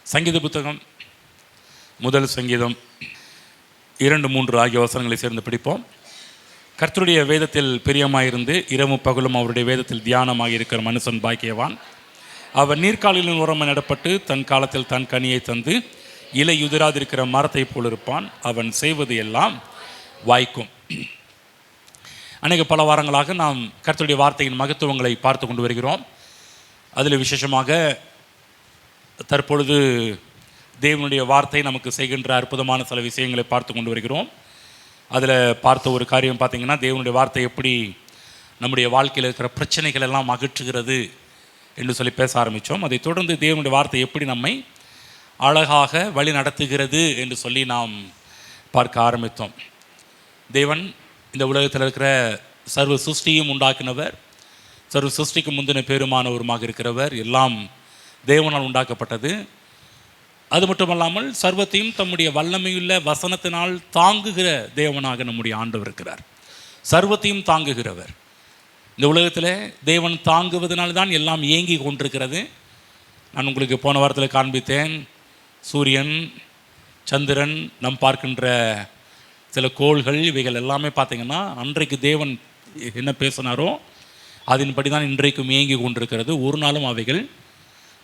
சங்கீத புத்தகம் முதல் சங்கீதம் 2-3 ஆகிய வசனங்களை சேர்ந்து படிப்போம். கர்த்தருடைய வேதத்தில் பிரியமாயிருந்து இரவும் பகலும் அவருடைய வேதத்தில் தியானமாக இருக்கிற மனுஷன் பாக்கியவான். அவர் நீர்க்காலிலும் உரம நடப்பட்டு தன் காலத்தில் தன் கனியை தந்து இலை உதிராதிருக்கிற மரத்தை போல் இருப்பான். அவன் செய்வது எல்லாம் வாய்க்கும். பல வாரங்களாக நாம் கர்த்தருடைய வார்த்தையின் மகத்துவங்களை பார்த்து கொண்டு வருகிறோம். அதில் விசேஷமாக தற்பொழுது தேவனுடைய வார்த்தை நமக்கு செய்கின்ற அற்புதமான சில விஷயங்களை பார்த்து கொண்டு வருகிறோம். அதில் பார்த்த ஒரு காரியம் பார்த்திங்கன்னா, தேவனுடைய வார்த்தை எப்படி நம்முடைய வாழ்க்கையில் இருக்கிற பிரச்சனைகள் எல்லாம் அகற்றுகிறது என்று சொல்லி பேச ஆரம்பித்தோம். அதை தொடர்ந்து தேவனுடைய வார்த்தை எப்படி நம்மை அழகாக வழி நடத்துகிறது என்று சொல்லி நாம் பார்க்க ஆரம்பித்தோம். தேவன் இந்த உலகத்தில் இருக்கிற சர்வ சிருஷ்டியும் உண்டாக்கினவர், சர்வ சிருஷ்டிக்கு முந்தின பேருமானவருமாக இருக்கிறவர். எல்லாம் தேவனால் உண்டாக்கப்பட்டது. அது மட்டுமல்லாமல் சர்வத்தையும் தம்முடைய வல்லமையுள்ள வசனத்தினால் தாங்குகிற தேவனாக நம்முடைய ஆண்டவர் இருக்கிறார். சர்வத்தையும் தாங்குகிறவர். இந்த உலகத்தில் தேவன் தாங்குவதனால்தான் எல்லாம் இயங்கி கொண்டிருக்கிறது. நான் உங்களுக்கு போன வாரத்தில் காண்பித்தேன். சூரியன், சந்திரன், நாம் பார்க்கின்ற சில கோள்கள், இவைகள் எல்லாமே பார்த்திங்கன்னா அன்றைக்கு தேவன் என்ன பேசினாரோ அதன்படி தான் இன்றைக்கும் இயங்கி கொண்டிருக்கிறது. ஒரு நாளும் அவைகள்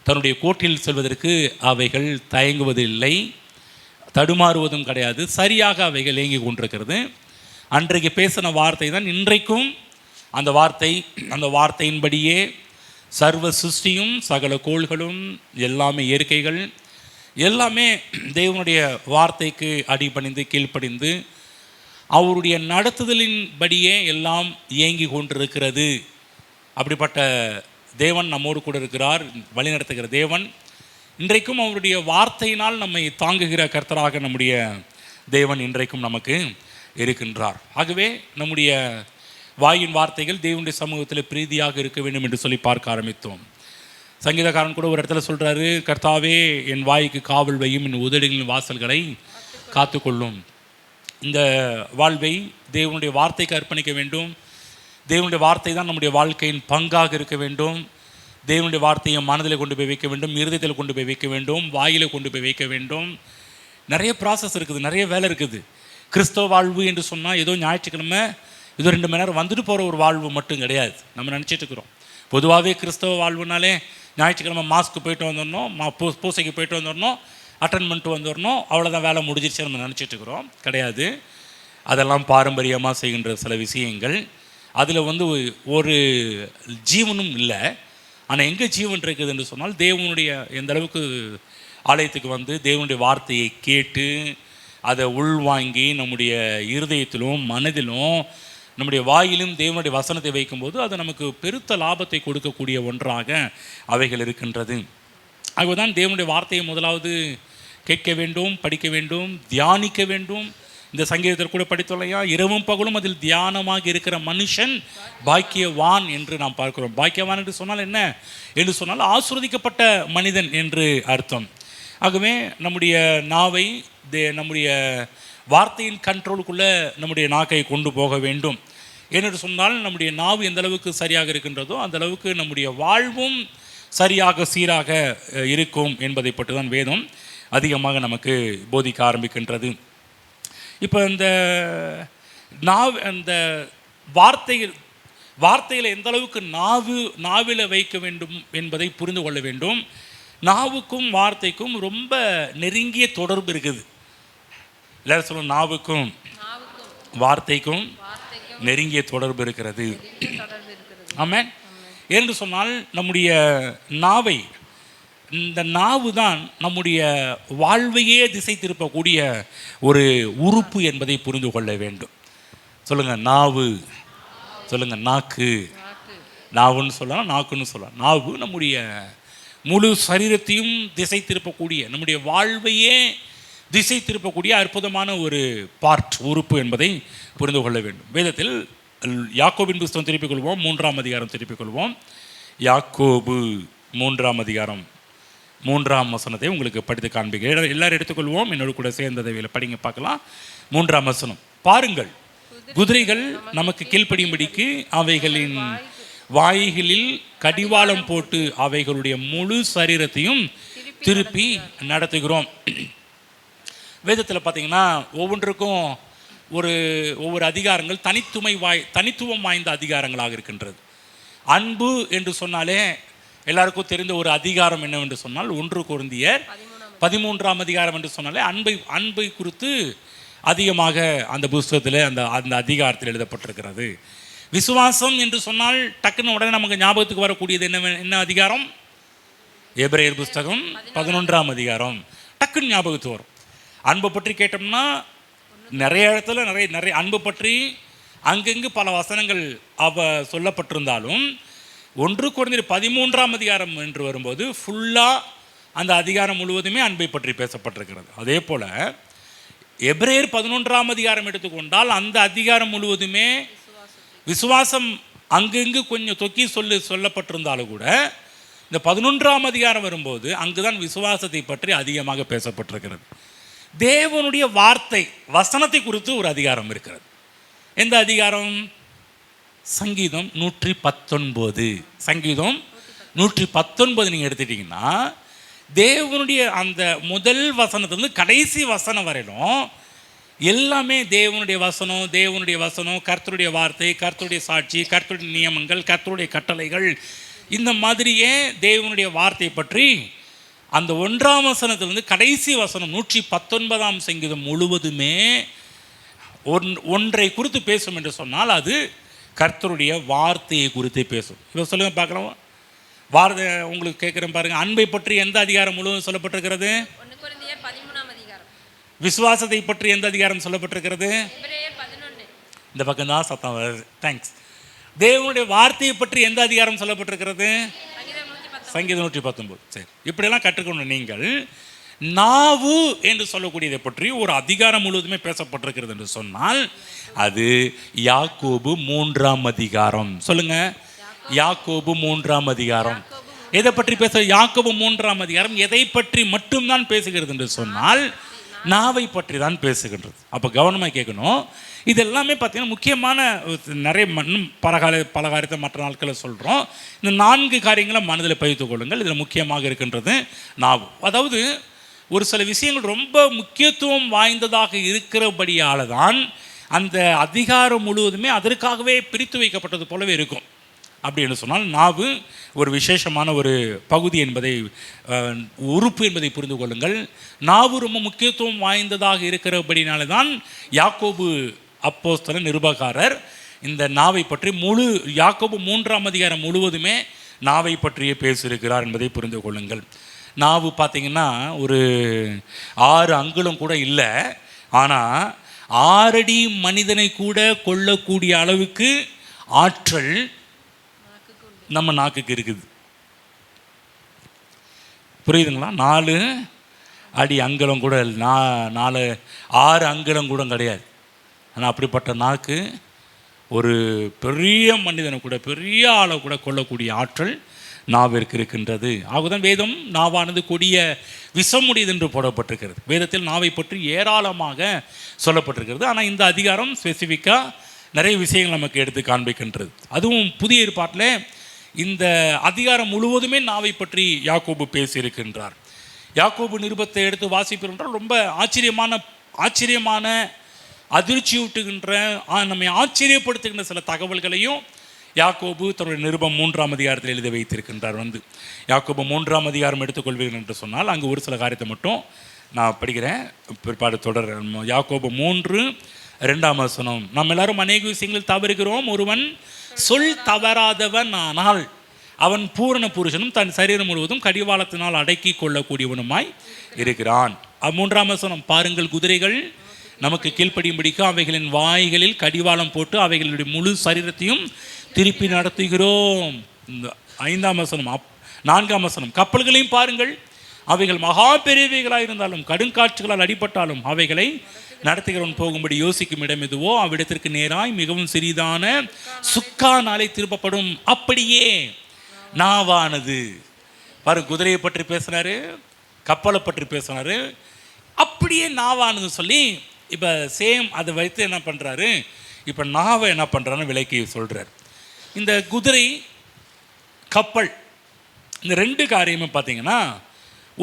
தன்னுடைய கோட்டில் செல்வதற்கு அவைகள் தயங்குவதில்லை, தடுமாறுவதும் கிடையாது. சரியாக அவைகள் இயங்கி கொண்டிருக்கிறது. அன்றைக்கு பேசின வார்த்தை தான் இன்றைக்கும் அந்த வார்த்தையின்படியே சர்வ சிருஷ்டியும் சகல கோள்களும் எல்லாமே இயற்கைகள் எல்லாமே தேவனுடைய வார்த்தைக்கு அடிபணிந்து கீழ்ப்படிந்து அவருடைய நடத்துதலின்படியே எல்லாம் இயங்கி கொண்டிருக்கிறது. அப்படிப்பட்ட தேவன் நம்மோடு கூட இருக்கிறார், வழி நடத்துகிற தேவன். இன்றைக்கும் அவருடைய வார்த்தையினால் நம்மை தாங்குகிற கர்த்தராக நம்முடைய தேவன் இன்றைக்கும் நமக்கு இருக்கின்றார். ஆகவே நம்முடைய வாயின் வார்த்தைகள் தேவனுடைய சமூகத்தில் பிரீதியாக இருக்க வேண்டும் என்று சொல்லி பார்க்க ஆரம்பித்தோம். சங்கீதக்காரன் கூட ஒரு இடத்துல சொல்கிறாரு, கர்த்தாவே என் வாய்க்கு காவல் வையும், என் உதடுகளின் வாசல்களை காத்துக்கொள்ளும். இந்த வாழ்வை தேவனுடைய வார்த்தைக்கு அர்ப்பணிக்க வேண்டும். தேவனுடைய வார்த்தை தான் நம்முடைய வாழ்க்கையின் பங்காக இருக்க வேண்டும். தேவனுடைய வார்த்தையை மனதில் கொண்டு போய் வைக்க வேண்டும், இருதயத்தில் கொண்டு போய் வைக்க வேண்டும், வாயில் கொண்டு போய் வைக்க வேண்டும். நிறைய ப்ராசஸ் இருக்குது, நிறைய வேலை இருக்குது. கிறிஸ்தவ வாழ்வு என்று சொன்னால் ஏதோ ஞாயிற்றுக்கிழமை ஏதோ 2 மணி நேரம் வந்துட்டு போகிற ஒரு வாழ்வு மட்டும் கிடையாது. நம்ம நினச்சிட்டு இருக்கிறோம் பொதுவாகவே கிறிஸ்தவ வாழ்வுனாலே ஞாயிற்றுக்கிழமை மாஸ்க்கு போயிட்டு வந்துடணும், பூசைக்கு போயிட்டு வந்துடணும், அட்டன் பண்ணிட்டு வந்துடணும், அவ்வளோதான் வேலை முடிஞ்சிருச்சு நம்ம நினச்சிட்டு இருக்கிறோம். கிடையாது. அதெல்லாம் பாரம்பரியமாக செய்கின்ற சில விஷயங்கள். அதில் ஒரு ஜீவனும் இல்லை. ஆனால் எங்கே ஜீவன் இருக்குது என்று சொன்னால், தேவனுடைய எந்த அளவுக்கு ஆலயத்துக்கு வந்து தேவனுடைய வார்த்தையை கேட்டு அதை உள்வாங்கி நம்முடைய இருதயத்திலும் மனதிலும் நம்முடைய வாயிலும் தேவனுடைய வசனத்தை வைக்கும்போது அது நமக்கு பெருத்த லாபத்தை கொடுக்கக்கூடிய ஒன்றாக அவைகள் இருக்கின்றது. ஆகவேதான் தேவனுடைய வார்த்தையை முதலாவது கேட்க வேண்டும், படிக்க வேண்டும், தியானிக்க வேண்டும். இந்த சங்கீதத்தில் கூட படித்தோல்லையா, இரவும் பகலும் அதில் தியானமாக இருக்கிற மனுஷன் பாக்கியவான் என்று நாம் பார்க்கிறோம். பாக்கியவான் என்று சொன்னால் என்ன என்று சொன்னால் ஆசீர்வதிக்கப்பட்ட மனிதன் என்று அர்த்தம். ஆகவே நம்முடைய நாவை நம்முடைய வார்த்தையின் கண்ட்ரோலுக்குள்ளே நம்முடைய நாக்கை கொண்டு போக வேண்டும். ஏனென்று சொன்னால் நம்முடைய நாவு எந்த அளவுக்கு சரியாக இருக்கின்றதோ அந்த அளவுக்கு நம்முடைய வாழ்வும் சரியாக சீராக இருக்கும் என்பதை பற்றி தான் வேதம் அதிகமாக நமக்கு போதிக்க ஆரம்பிக்கின்றது. இப்போ இந்த வார்த்தையில் எந்த அளவுக்கு நாவில் வைக்க வேண்டும் என்பதை புரிந்து கொள்ள வேண்டும். நாவுக்கும் வார்த்தைக்கும் ரொம்ப நெருங்கிய தொடர்பு இருக்குது. எல்லாரும் சொல்லுவோம், நாவுக்கும் வார்த்தைக்கும் நெருங்கிய தொடர்பு இருக்கிறது. ஆமென். என்று சொன்னால் நம்முடைய நாவை, இந்த நாவு தான் நம்முடைய வாழ்வையே திசை திருப்பக்கூடிய ஒரு உறுப்பு என்பதை புரிந்து கொள்ள வேண்டும். சொல்லுங்கள், நாவு. சொல்லுங்கள், நாக்கு. நாவுன்னு சொல்லலாம், நாக்குன்னு சொல்லலாம். நாவு நம்முடைய முழு சரீரத்தையும் திசை திருப்பக்கூடிய, நம்முடைய வாழ்வையே திசை திருப்பக்கூடிய அற்புதமான ஒரு உறுப்பு என்பதை புரிந்து கொள்ள வேண்டும். வேதத்தில் யாக்கோபின் புஸ்தகம் திருப்பிக் கொள்வோம், 3ஆம் அதிகாரம் திருப்பிக் கொள்வோம். யாக்கோபு 3ஆம் அதிகாரம் 3ஆம் வசனத்தை உங்களுக்கு படித்து காண்பிக்கிறேன். எல்லாரும் எடுத்துக்கொள்வோம், என்னோடு கூட சேர்ந்ததை படிங்க பார்க்கலாம். 3ஆம் வசனம், பாருங்கள், குதிரைகள் நமக்கு கீழ்ப்படியும்படிக்கு அவைகளின் வாய்களில் கடிவாளம் போட்டு அவைகளுடைய முழு சரீரத்தையும் திருப்பி நடத்துகிறோம். வேதத்தில் பார்த்தீங்கன்னா ஒவ்வொன்றுக்கும் ஒவ்வொரு அதிகாரங்கள் தனித்துவம் வாய்ந்த அதிகாரங்களாக இருக்கின்றது. அன்பு என்று சொன்னாலே எல்லாருக்கும் தெரிந்த ஒரு அதிகாரம் என்னவென்று சொன்னால் 1 கொரிந்தியர் 13ஆம் அதிகாரம் என்று சொன்னாலே அன்பை குறித்து அதிகமாக அந்த புஸ்தகத்தில் அந்த அதிகாரத்தில் எழுதப்பட்டிருக்கிறது. விசுவாசம் என்று சொன்னால் டக்குன்னு உடனே நமக்கு ஞாபகத்துக்கு வரக்கூடியது என்ன அதிகாரம்? எபிரேயர் புஸ்தகம் 11ஆம் அதிகாரம் டக்குன்னு ஞாபகத்துக்கு வரும். அன்பை பற்றி கேட்டோம்னா நிறைய இடத்துல நிறைய அன்பு பற்றி அங்கங்கு பல வசனங்கள் சொல்லப்பட்டிருந்தாலும் 1 கொரிந்தியர் 13ஆம் அதிகாரம் என்று வரும்போது ஃபுல்லாக அந்த அதிகாரம் முழுவதுமே அன்பை பற்றி பேசப்பட்டிருக்கிறது. அதே போல் எபிரேயர் 11ஆம் அதிகாரம் எடுத்துக்கொண்டால் அந்த அதிகாரம் முழுவதுமே விசுவாசம் அங்கங்கு கொஞ்சம் தொக்கி சொல்லப்பட்டிருந்தாலும் கூட இந்த 11ஆம் அதிகாரம் வரும்போது அங்குதான் விசுவாசத்தை பற்றி அதிகமாக பேசப்பட்டிருக்கிறது. தேவனுடைய வார்த்தை வசனத்தை குறித்து ஒரு அதிகாரம் இருக்கிறது. எந்த அதிகாரம்? சங்கீதம் 119. சங்கீதம் 119 நீங்கள் எடுத்துட்டிங்கன்னா தேவனுடைய அந்த முதல் வசனத்துலேருந்து கடைசி வசனம் வரையிலும் எல்லாமே தேவனுடைய வசனம், கர்த்தருடைய வார்த்தை, கர்த்தருடைய சாட்சி, கர்த்தருடைய நியமங்கள், கர்த்தருடைய கட்டளைகள், இந்த மாதிரியே தேவனுடைய வார்த்தை பற்றி அந்த 1ஆம் வசனத்திலிருந்து கடைசி வசனம் 119ஆம் சங்கீதம் முழுவதுமே ஒன்றை குறித்து பேசும் என்று சொன்னால் அது கர்த்தருடைய வார்த்தையை குறித்து பேசும். இப்போ சொல்லுங்கள் பார்க்கலாம். வார்த்தை உங்களுக்கு கேட்குறேன் பாருங்கள். அன்பை பற்றி எந்த அதிகாரம் முழுவதும் சொல்லப்பட்டிருக்கிறது? விசுவாசத்தை பற்றி எந்த அதிகாரம் சொல்லப்பட்டிருக்கிறது? இந்த பக்கம் தான் சத்தம் வருது. தேங்க்ஸ். தேவனுடைய வார்த்தையை பற்றி எந்த அதிகாரம் சொல்லப்பட்டிருக்கிறது? சங்கீதம் 119. சரி, இப்படியெல்லாம் கற்றுக்கொண்ட நீங்கள் நாவு என்று சொல்லக்கூடியதை பற்றி ஒரு அதிகாரம் முழுவதுமே பேசப்பட்டிருக்கிறது என்று சொன்னால் அது யாக்கோபு 3ஆம் அதிகாரம். சொல்லுங்க, யாக்கோபு 3ஆம் அதிகாரம். எதை பற்றி யாக்கோபு 3ஆம் அதிகாரம் எதை பற்றி மட்டும்தான் பேசுகிறது என்று சொன்னால் நாவை பற்றி தான் பேசுகின்றது. அப்போ கவனமாக கேட்கணும். இது எல்லாமே பார்த்தீங்கன்னா முக்கியமான நிறைய பல காரியத்தை மற்ற நாட்களில் சொல்கிறோம். இந்த 4 காரியங்களை மனதில் பதித்துக் கொள்ளுங்கள். இதில் முக்கியமாக இருக்கின்றது நாவு. அதாவது ஒரு சில விஷயங்கள் ரொம்ப முக்கியத்துவம் வாய்ந்ததாக இருக்கிறபடியால் தான் அந்த அதிகாரம் முழுவதுமே அதற்காகவே பிரித்து வைக்கப்பட்டது போலவே இருக்கும். அப்படின்னு சொன்னால் நாவு ஒரு விசேஷமான ஒரு பகுதி என்பதை உறுப்பு என்பதை புரிந்து கொள்ளுங்கள். நாவு ரொம்ப முக்கியத்துவம் வாய்ந்ததாக இருக்கிறபடினால தான் யாக்கோபு அப்போஸ்தலன் நிருபகாரர் இந்த நாவை பற்றி யாக்கோபு 3ஆம் அதிகாரம் முழுவதுமே நாவை பற்றியே பேசியிருக்கிறார் என்பதை புரிந்து கொள்ளுங்கள். நாவு பார்த்திங்கன்னா ஒரு 6 அங்குலம் கூட இல்லை, ஆனால் 6 அடி மனிதனை கூட கொல்லக்கூடிய அளவுக்கு ஆற்றல் நம்ம நாக்குக்கு இருக்குது. புரியுதுங்களா? 4 அடி அங்குலம் கூட 6 அங்குலம் கூட கிடையாது. ஆனால் அப்படிப்பட்ட நாக்கு ஒரு பெரிய மனிதனை கூட பெரிய ஆளை கூட கொள்ளக்கூடிய ஆற்றல் நாவிற்கு இருக்கின்றது. ஆகுதான் வேதம் நாவானது கொடிய விஷமுடையது என்று போடப்பட்டிருக்கிறது. வேதத்தில் நாவை பற்றி ஏராளமாக சொல்லப்பட்டிருக்கிறது. ஆனால் இந்த அதிகாரம் ஸ்பெசிஃபிக்காக நிறைய விஷயங்கள் நமக்கு எடுத்து காண்பிக்கின்றது. அதுவும் புதிய ஏற்பாட்டில் இந்த அதிகாரம் முழுவதுமே நாவை பற்றி யாக்கோபு பேசியிருக்கின்றார். யாக்கோபு நிருபத்தை எடுத்து வாசிப்போம் என்றால் ரொம்ப ஆச்சரியமான அதிர்ச்சியூட்டுகின்ற நம்மை ஆச்சரியப்படுத்துகின்ற சில தகவல்களையும் யாக்கோபு தன்னுடைய நிருபம் 3ஆம் அதிகாரத்தில் எழுதி வைத்திருக்கின்றார். யாக்கோபு 3ஆம் அதிகாரம் எடுத்துக்கொள்வீர்கள் என்று சொன்னால் அங்கு ஒரு சில காரியத்தை மட்டும் நான் படிக்கிறேன், பிற்பாடு தொடர்கிறேன். யாக்கோபு 3:2 வசனம். நம்ம எல்லாரும் அநேக விஷயங்களில் தவறுகிறோம். ஒருவன் சொல் தவறாதவன் ஆனால் அவன் பூரண புருஷனும் தன் சரீரம் முழுவதும் கடிவாளத்தினால் அடக்கி கொள்ளக்கூடியவனுமாய் இருக்கிறான். 3ஆம் வசனம். பாருங்கள், குதிரைகள் நமக்கு கீழ்ப்படியும்படிக்கு அவைகளின் வாய்களில் கடிவாளம் போட்டு அவைகளுடைய முழு சரீரத்தையும் திருப்பி நடத்துகிறோம். 5ஆம் வசனம். 4ஆம் வசனம். கப்பல்களையும் பாருங்கள், அவைகள் மகா பெரியவைகளாக இருந்தாலும் கடுங்காற்றுகளால் அடிபட்டாலும் அவைகளை நடத்துகிறவன் போகும்படி யோசிக்கும் இடம் எதுவோ அவ்விடத்திற்கு நேராய் மிகவும் சிறிதான சுக்கானாலே திருப்பப்படும். அப்படியே நாவானது. பாரு, குதிரையை பற்றி பேசினாரு, கப்பலை பற்றி பேசினாரு, அப்படியே நாவானது சொல்லி இப்போ சேம் அதை வைத்து என்ன பண்ணுறாரு, இப்போ நாவை என்ன பண்ணுறான்னு விலைக்கு சொல்கிறார். இந்த குதிரை கப்பல் இந்த 2 காரியமும் பார்த்தீங்கன்னா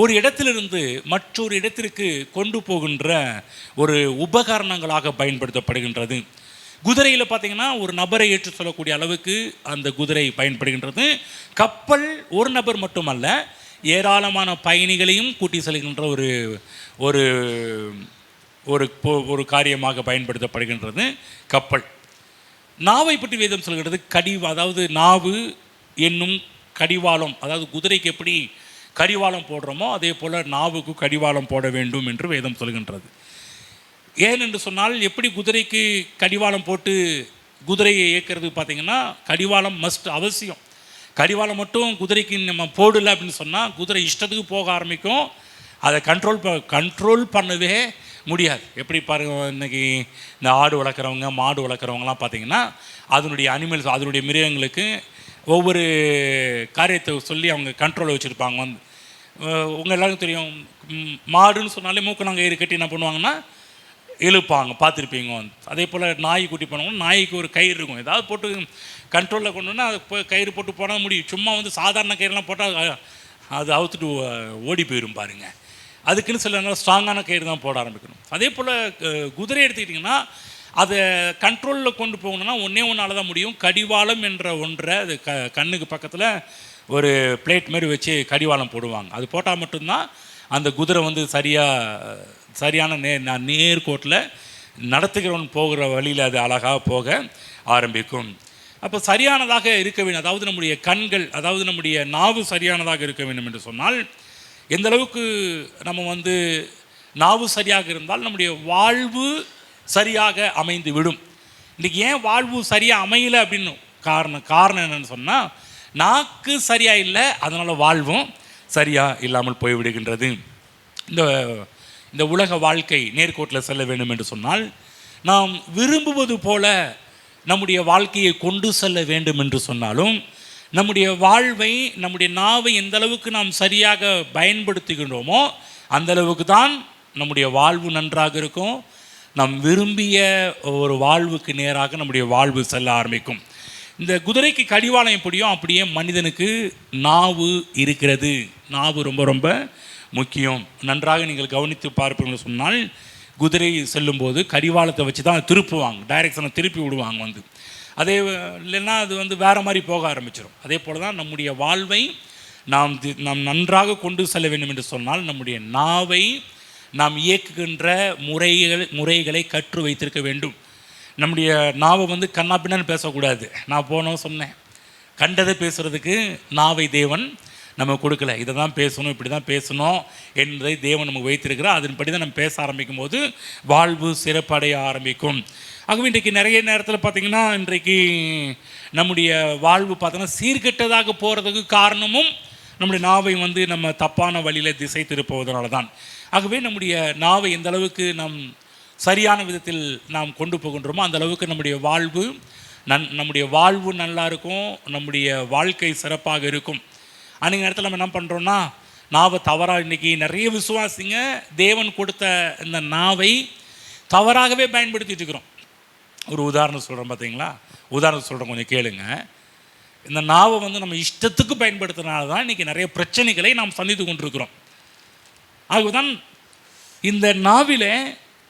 ஒரு இடத்திலிருந்து மற்றொரு இடத்திற்கு கொண்டு போகின்ற ஒரு உபகரணங்களாக பயன்படுத்தப்படுகின்றது. குதிரையில் பார்த்திங்கன்னா ஒரு நபரை ஏற்று சொல்லக்கூடிய அளவுக்கு அந்த குதிரை பயன்படுகின்றது. கப்பல் ஒரு நபர் மட்டுமல்ல, ஏராளமான பயணிகளையும் கூட்டி செல்கின்ற ஒரு ஒரு ஒரு ஒரு காரியமாக பயன்படுத்தப்படுகின்றது கப்பல். நாவை பற்றி வேதம் சொல்கிறது அதாவது நாவு என்னும் கடிவாளம், அதாவது குதிரைக்கு எப்படி கடிவாளம் போடுறோமோ அதே போல் நாவுக்கு கடிவாளம் போட வேண்டும் என்று வேதம் சொல்கின்றது. ஏன் என்று சொன்னால், எப்படி குதிரைக்கு கடிவாளம் போட்டு குதிரையை இயக்கிறது பார்த்திங்கன்னா கடிவாளம் மஸ்ட், அவசியம். கடிவாளம் மட்டும் குதிரைக்கு நம்ம போடலை அப்படின்னு சொன்னால் குதிரை இஷ்டத்துக்கு போக ஆரம்பிக்கும். அதை கண்ட்ரோல் பண்ணவே முடியாது. எப்படி பாருங்க, இன்றைக்கி இந்த ஆடு வளர்க்குறவங்க மாடு வளர்க்குறவங்கலாம் பார்த்திங்கன்னா அதனுடைய அனிமல்ஸ், அதனுடைய மிருகங்களுக்கு ஒவ்வொரு காரியத்தை சொல்லி அவங்க கண்ட்ரோலை வச்சுருப்பாங்க. உங்கள் எல்லாருக்கும் தெரியும், மாடுன்னு சொன்னாலே மூக்கு நாங்கள் ஏறி கட்டி என்ன பண்ணுவாங்கன்னா இழுப்பாங்க, பார்த்துருப்பீங்க. அதே போல் நாய் கூட்டி போனவங்க நாய்க்கு ஒரு கயிறு இருக்கும், ஏதாவது போட்டு கண்ட்ரோலில் கொண்டு வந்தால் அது கயிறு போட்டு போனால் முடியும். சும்மா சாதாரண கயிறுலாம் போட்டால் அது அவுத்துட்டு ஓடி போயிடும் பாருங்கள். அதுக்குன்னு சில நேரம் ஸ்ட்ராங்கான கயிறு தான் போட ஆரம்பிக்கணும். அதே போல் குதிரை எடுத்துக்கிட்டிங்கன்னா அதை கண்ட்ரோலில் கொண்டு போகணுன்னா ஒன்றால் தான் முடியும். கடிவாளம் என்ற ஒன்றை அது கண்ணுக்கு பக்கத்தில் ஒரு பிளேட் மாதிரி வச்சு கடிவாளம் போடுவாங்க. அது போட்டால் மட்டும்தான் அந்த குதிரை சரியான நேர்கோட்டில் நடத்துகிறவன் போகிற வழியில் அது அழகாக போக ஆரம்பிக்கும். அப்போ சரியானதாக இருக்க வேண்டும், அதாவது நம்முடைய கண்கள், அதாவது நம்முடைய நாவு சரியானதாக இருக்க வேண்டும் என்று சொன்னால், எந்த அளவுக்கு நம்ம நாவு சரியாக இருந்தால் நம்முடைய வாழ்வு சரியாக அமைந்து விடும். இன்றைக்கி ஏன் வாழ்வு சரியாக அமையலை அப்படின்னு காரணம் என்னென்னு சொன்னால், நாக்கு சரியாக இல்லை, அதனால் வாழ்வும் சரியாக இல்லாமல் போய்விடுகின்றது. இந்த உலக வாழ்க்கை நேர்கோட்டில் செல்ல வேண்டும் என்று சொன்னால், நாம் விரும்புவது போல நம்முடைய வாழ்க்கையை கொண்டு செல்ல வேண்டும் என்று சொன்னாலும், நம்முடைய வாழ்வை, நம்முடைய நாவை எந்த அளவுக்கு நாம் சரியாக பயன்படுத்துகின்றோமோ அந்த அளவுக்கு தான் நம்முடைய வாழ்வு நன்றாக இருக்கும். நாம் விரும்பிய ஒரு வாழ்வுக்கு நேராக நம்முடைய வாழ்வு செல்ல ஆரம்பிக்கும். இந்த குதிரைக்கு கடிவாளம் எப்படியோ அப்படியே மனிதனுக்கு நாவு இருக்கிறது. நாவு ரொம்ப ரொம்ப முக்கியம். நன்றாக நீங்கள் கவனித்து பார்ப்பீங்கன்னு சொன்னால், குதிரை செல்லும்போது கடிவாளத்தை வச்சு தான் திருப்புவாங்க, டைரெக்ஷனை திருப்பி விடுவாங்க. அதே இல்லைன்னா அது வேறு மாதிரி போக ஆரம்பிச்சிடும். அதே போல் தான் நம்முடைய வாழ்வை நாம் நன்றாக கொண்டு செல்ல வேண்டும் என்று சொன்னால், நம்முடைய நாவை நாம் இயக்குகின்ற முறைகளை கற்று வைத்திருக்க வேண்டும். நம்முடைய நாவை கண்ணாப்பின்னு பேசக்கூடாது. நான் சொன்னேன், கண்டதை பேசுகிறதுக்கு நாவை தேவன் நம்ம கொடுக்கல. இதை தான் பேசணும், இப்படி தான் பேசணும் என்பதை தேவன் நமக்கு வைத்திருக்கிறார். அதன்படி தான் நம்ம பேச ஆரம்பிக்கும் போது வாழ்வு சிறப்படைய ஆரம்பிக்கும். ஆகவே இன்றைக்கு நிறைய நேரத்தில் பார்த்திங்கன்னா, இன்றைக்கு நம்முடைய வாழ்வு பார்த்திங்கன்னா சீர்கெட்டதாக போகிறதுக்கு காரணமும் நம்முடைய நாவை நம்ம தப்பான வழியில் திசை திருப்புவதனால தான். ஆகவே நம்முடைய நாவை எந்த அளவுக்கு நாம் சரியான விதத்தில் நாம் கொண்டு போகின்றோமோ அந்த அளவுக்கு நம்முடைய வாழ்வு நல்லா இருக்கும், நம்முடைய வாழ்க்கை சிறப்பாக இருக்கும். அன்றைக்கு நேரத்தில் நம்ம என்ன பண்ணுறோன்னா, நாவை தவறாக, இன்றைக்கி நிறைய விசுவாசிங்க தேவன் கொடுத்த இந்த நாவை தவறாகவே பயன்படுத்திட்டு இருக்கிறோம். ஒரு உதாரணம் சொல்கிறோம், பார்த்தீங்களா? உதாரணம் சொல்கிறோம், கொஞ்சம் கேளுங்க. இந்த நாவை நம்ம இஷ்டத்துக்கு பயன்படுத்துறதுனால தான் இன்றைக்கி நிறைய பிரச்சனைகளை நாம் சந்தித்து கொண்டிருக்கிறோம். ஆகவேதான் இந்த நாவிலே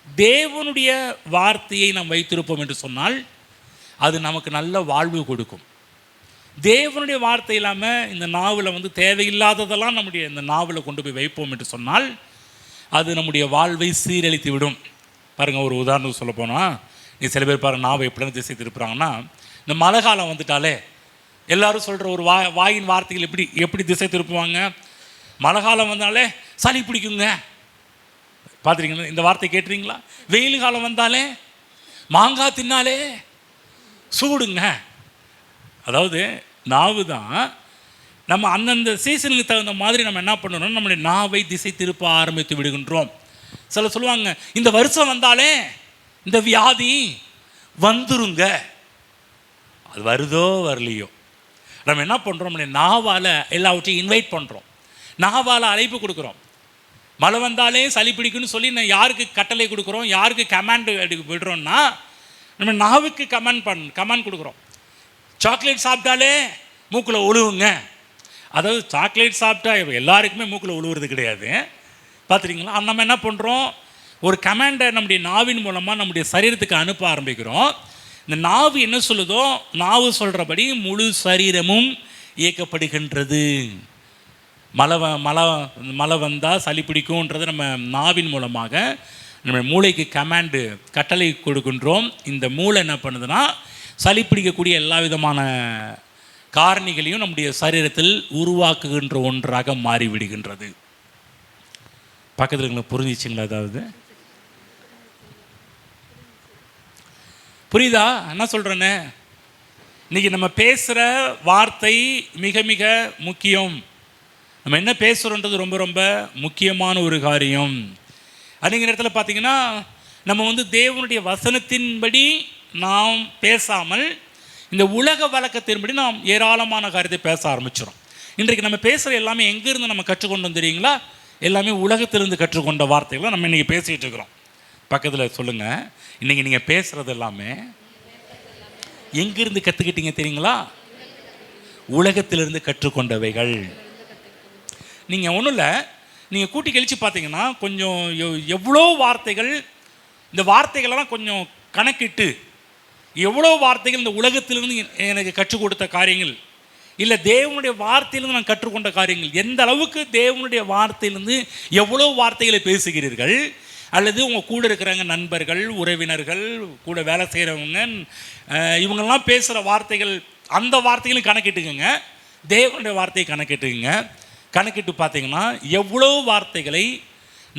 தேவனுடைய வார்த்தையை நாம் வைத்திருப்போம் என்று சொன்னால் அது நமக்கு நல்ல வாழ்வு கொடுக்கும். தேவனுடைய வார்த்தை இல்லாமல் இந்த நாவில் தேவையில்லாததெல்லாம் நம்முடைய இந்த நாவில் கொண்டு போய் வைப்போம் என்று சொன்னால் அது நம்முடைய வாழ்வை சீரழித்து விடும். பாருங்கள், ஒரு உதாரணம் சொல்ல போனால், நீ சில பேர் பாருங்கள் நாவை எப்படி திசை திருப்புறாங்கன்னா, இந்த மழை காலம் வந்துட்டாலே எல்லோரும் சொல்கிற ஒரு வாயின் வார்த்தைகள் எப்படி திசை திருப்புவாங்க? மழை காலம் வந்தாலே சளி பிடிக்குங்க, பார்த்துருக்கீங்களா? இந்த வார்த்தை கேட்டுறீங்களா? வெயில் காலம் வந்தாலே மாங்காய் தின்னாலே சூடுங்க. அதாவது நாவு தான் நம்ம அந்தந்த சீசனுக்கு தகுந்த மாதிரி நம்ம என்ன பண்ணணும், நம்மளுடைய நாவை திசை திருப்ப ஆரம்பித்து விடுகின்றோம். சில சொல்லுவாங்க, இந்த வருஷம் வந்தாலே இந்த வியாதி வந்துருங்க. அது வருதோ வரலையோ, நம்ம என்ன பண்ணுறோம், நம்மளுடைய நாவால் எல்லாவற்றையும் இன்வைட் பண்ணுறோம், நாவால் அழைப்பு கொடுக்குறோம். மழை வந்தாலே சளி பிடிக்குன்னு சொல்லி நான் யாருக்கு கட்டளை கொடுக்குறோம், யாருக்கு கமாண்ட் விடுறோம்னா நம்ம நாவுக்கு கமாண்ட் கொடுக்குறோம். சாக்லேட் சாப்பிட்டாலே மூக்கில் ஒழுவுங்க அதாவது சாக்லேட் சாப்பிட்டா எல்லாருக்குமே மூக்கில் உழுவுறது கிடையாது. பார்த்துருக்கீங்களா? நம்ம என்ன பண்ணுறோம், ஒரு கமாண்டை நம்முடைய நாவின் மூலமாக நம்முடைய சரீரத்துக்கு அனுப்ப ஆரம்பிக்கிறோம். இந்த நாவு என்ன சொல்லுதோ, நாவு சொல்கிறபடி முழு சரீரமும் இயக்கப்படுகின்றது. மழை வந்தால் சளி பிடிக்கும்ன்றதை நம்ம நாவின் மூலமாக நம்ம மூளைக்கு கமாண்டு கட்டளை கொடுக்கின்றோம். இந்த மூளை என்ன பண்ணுதுன்னா, சளி பிடிக்கக்கூடிய எல்லா விதமான காரணிகளையும் நம்முடைய சரீரத்தில் உருவாக்குகின்ற ஒன்றாக மாறிவிடுகின்றது. பக்கத்தில் இருக்கிறவங்க புரிஞ்சிச்சிங்களா? அதாவது புரியுதா என்ன சொல்கிறேன்னு? இன்றைக்கி நம்ம பேசுகிற வார்த்தை மிக மிக முக்கியம். நம்ம என்ன பேசுகிறோன்றது ரொம்ப ரொம்ப முக்கியமான ஒரு காரியம். அப்படிங்கிற இடத்துல பார்த்திங்கன்னா, நம்ம தேவனுடைய வசனத்தின்படி நாம் பேசாமல் இந்த உலக வழக்கத்தின்படி நாம் ஏராளமான காரியத்தை பேச ஆரம்பிச்சிடும். இன்றைக்கு நம்ம பேசுகிற எல்லாமே எங்கேருந்து நம்ம கற்றுக்கொண்டோம் தெரியுங்களா? எல்லாமே உலகத்திலிருந்து கற்றுக்கொண்ட வார்த்தைகளை நம்ம இன்றைக்கி பேசிகிட்டு இருக்கிறோம். பக்கத்தில் சொல்லுங்கள், இன்றைக்கி நீங்கள் பேசுகிறது எல்லாமே எங்கேருந்து கற்றுக்கிட்டீங்க தெரியுங்களா? உலகத்திலிருந்து கற்றுக்கொண்டவைகள். நீங்கள் ஒன்றும் இல்லை, நீங்கள் கூட்டி கழித்து பார்த்தீங்கன்னா கொஞ்சம் எவ்வளோ வார்த்தைகள், இந்த வார்த்தைகளெல்லாம் கொஞ்சம் கணக்கிட்டு எவ்வளோ வார்த்தைகள் இந்த உலகத்திலிருந்து எனக்கு கற்றுக் கொடுத்த காரியங்கள், இல்லை தேவனுடைய வார்த்தையிலிருந்து நான் கற்றுக்கொண்ட காரியங்கள், எந்த அளவுக்கு தேவனுடைய வார்த்தையிலிருந்து எவ்வளோ வார்த்தைகளை பேசுகிறீர்கள், அல்லது உங்கள் கூட இருக்கிறவங்க நண்பர்கள், உறவினர்கள், கூட வேலை செய்கிறவங்க, இவங்கெல்லாம் பேசுகிற வார்த்தைகள், அந்த வார்த்தைகளும் கணக்கிட்டுக்குங்க. தேவனுடைய வார்த்தையை கணக்கிட்டுக்குங்க. கணக்கிட்டு பார்த்தீங்கன்னா எவ்வளவு வார்த்தைகளை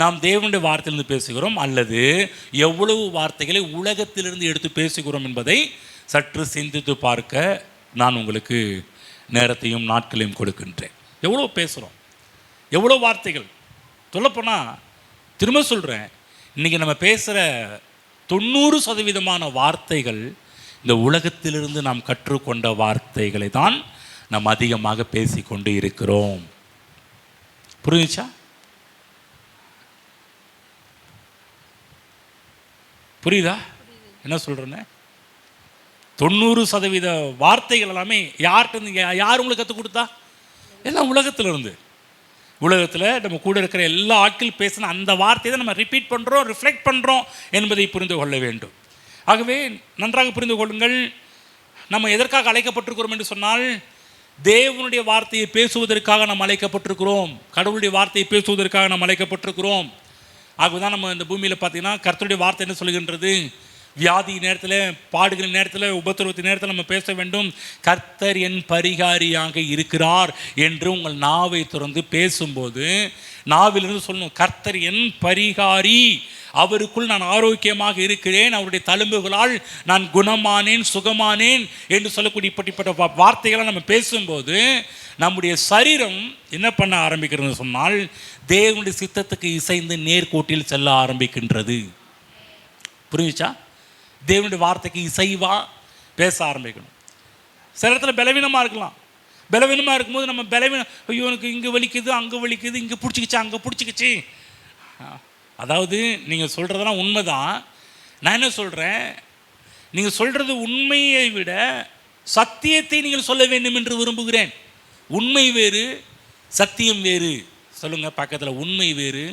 நாம் தேவனுடைய வார்த்தையிலிருந்து பேசுகிறோம், அல்லது எவ்வளவு வார்த்தைகளை உலகத்திலிருந்து எடுத்து பேசுகிறோம் என்பதை சற்று சிந்தித்து பார்க்க நான் உங்களுக்கு நேரத்தையும் நாட்களையும் கொடுக்கின்றேன். எவ்வளோ பேசுகிறோம், எவ்வளோ வார்த்தைகள். சொல்லப்போனால் திரும்ப சொல்கிறேன், இன்றைக்கி நம்ம பேசுகிற 90% வார்த்தைகள் இந்த உலகத்திலிருந்து நாம் கற்றுக்கொண்ட வார்த்தைகளை தான் நாம் அதிகமாக பேசிக்கொண்டு இருக்கிறோம். புரிஞ்சுச்சா? புரியுதா என்ன சொல்கிறேன்னு? 90% வார்த்தைகள் எல்லாமே யார்கிட்ட, யார் உங்களுக்கு கற்றுக் கொடுத்தா? எல்லாம் உலகத்திலிருந்து. உலகத்தில் நம்ம கூட இருக்கிற எல்லா ஆட்கள் பேசின அந்த வார்த்தையை தான் நம்ம ரிப்பீட் பண்ணுறோம், ரிஃப்ளெக்ட் பண்ணுறோம் என்பதை புரிந்து கொள்ள வேண்டும். ஆகவே நன்றாக புரிந்து கொள்ளுங்கள், நம்ம எதற்காக அழைக்கப்பட்டிருக்கிறோம் என்று சொன்னால், தேவனுடைய வார்த்தையை பேசுவதற்காக நாம் அழைக்கப்பட்டிருக்கிறோம். கடவுளுடைய வார்த்தையை பேசுவதற்காக நாம் அழைக்கப்பட்டிருக்கிறோம். ஆகவே தான் நம்ம இந்த பூமியில் பார்த்திங்கன்னா கர்த்தருடைய வார்த்தை என்ன சொல்கின்றது? வியாதி நேரத்தில், பாடுகிற நேரத்தில், உபத்திரவத்தின் நேரத்தில் நம்ம பேச வேண்டும், கர்த்தர் என் பரிகாரியாக இருக்கிறார் என்று உங்கள் நாவை திறந்து பேசும்போது நாவிலிருந்து சொல்லணும், கர்த்தர் என் பரிகாரி, அவருக்குள் நான் ஆரோக்கியமாக இருக்கிறேன், அவருடைய தழும்புகளால் நான் குணமானேன், சுகமானேன் என்று சொல்லக்கூடிய இப்படிப்பட்ட வார்த்தைகளை நம்ம பேசும்போது நம்முடைய சரீரம் என்ன பண்ண ஆரம்பிக்கிறது சொன்னால், தேவனுடைய சித்தத்துக்கு இசைந்து நேர்கோட்டில் செல்ல ஆரம்பிக்கின்றது. புரிஞ்சுச்சா? தேவனுடைய வார்த்தைக்கு இசைவாக பேச ஆரம்பிக்கணும். சில இடத்துல பலவீனமாக இருக்கலாம். பலவீனமாக இருக்கும்போது நம்ம ஐயோ எனக்கு இங்கே வலிக்குது, அங்கே வலிக்குது, இங்கே பிடிச்சிக்கிச்சு, அங்கே பிடிச்சிக்கிச்சு. அதாவது நீங்கள் சொல்கிறதெல்லாம் உண்மை தான். நான் என்ன சொல்கிறேன், நீங்கள் சொல்கிறது உண்மையை விட சத்தியத்தை நீங்கள் சொல்ல வேண்டும் என்று விரும்புகிறேன். உண்மை வேறு, சத்தியம் வேறு. சொல்லுங்கள் பக்கத்தில், உண்மை வேறு,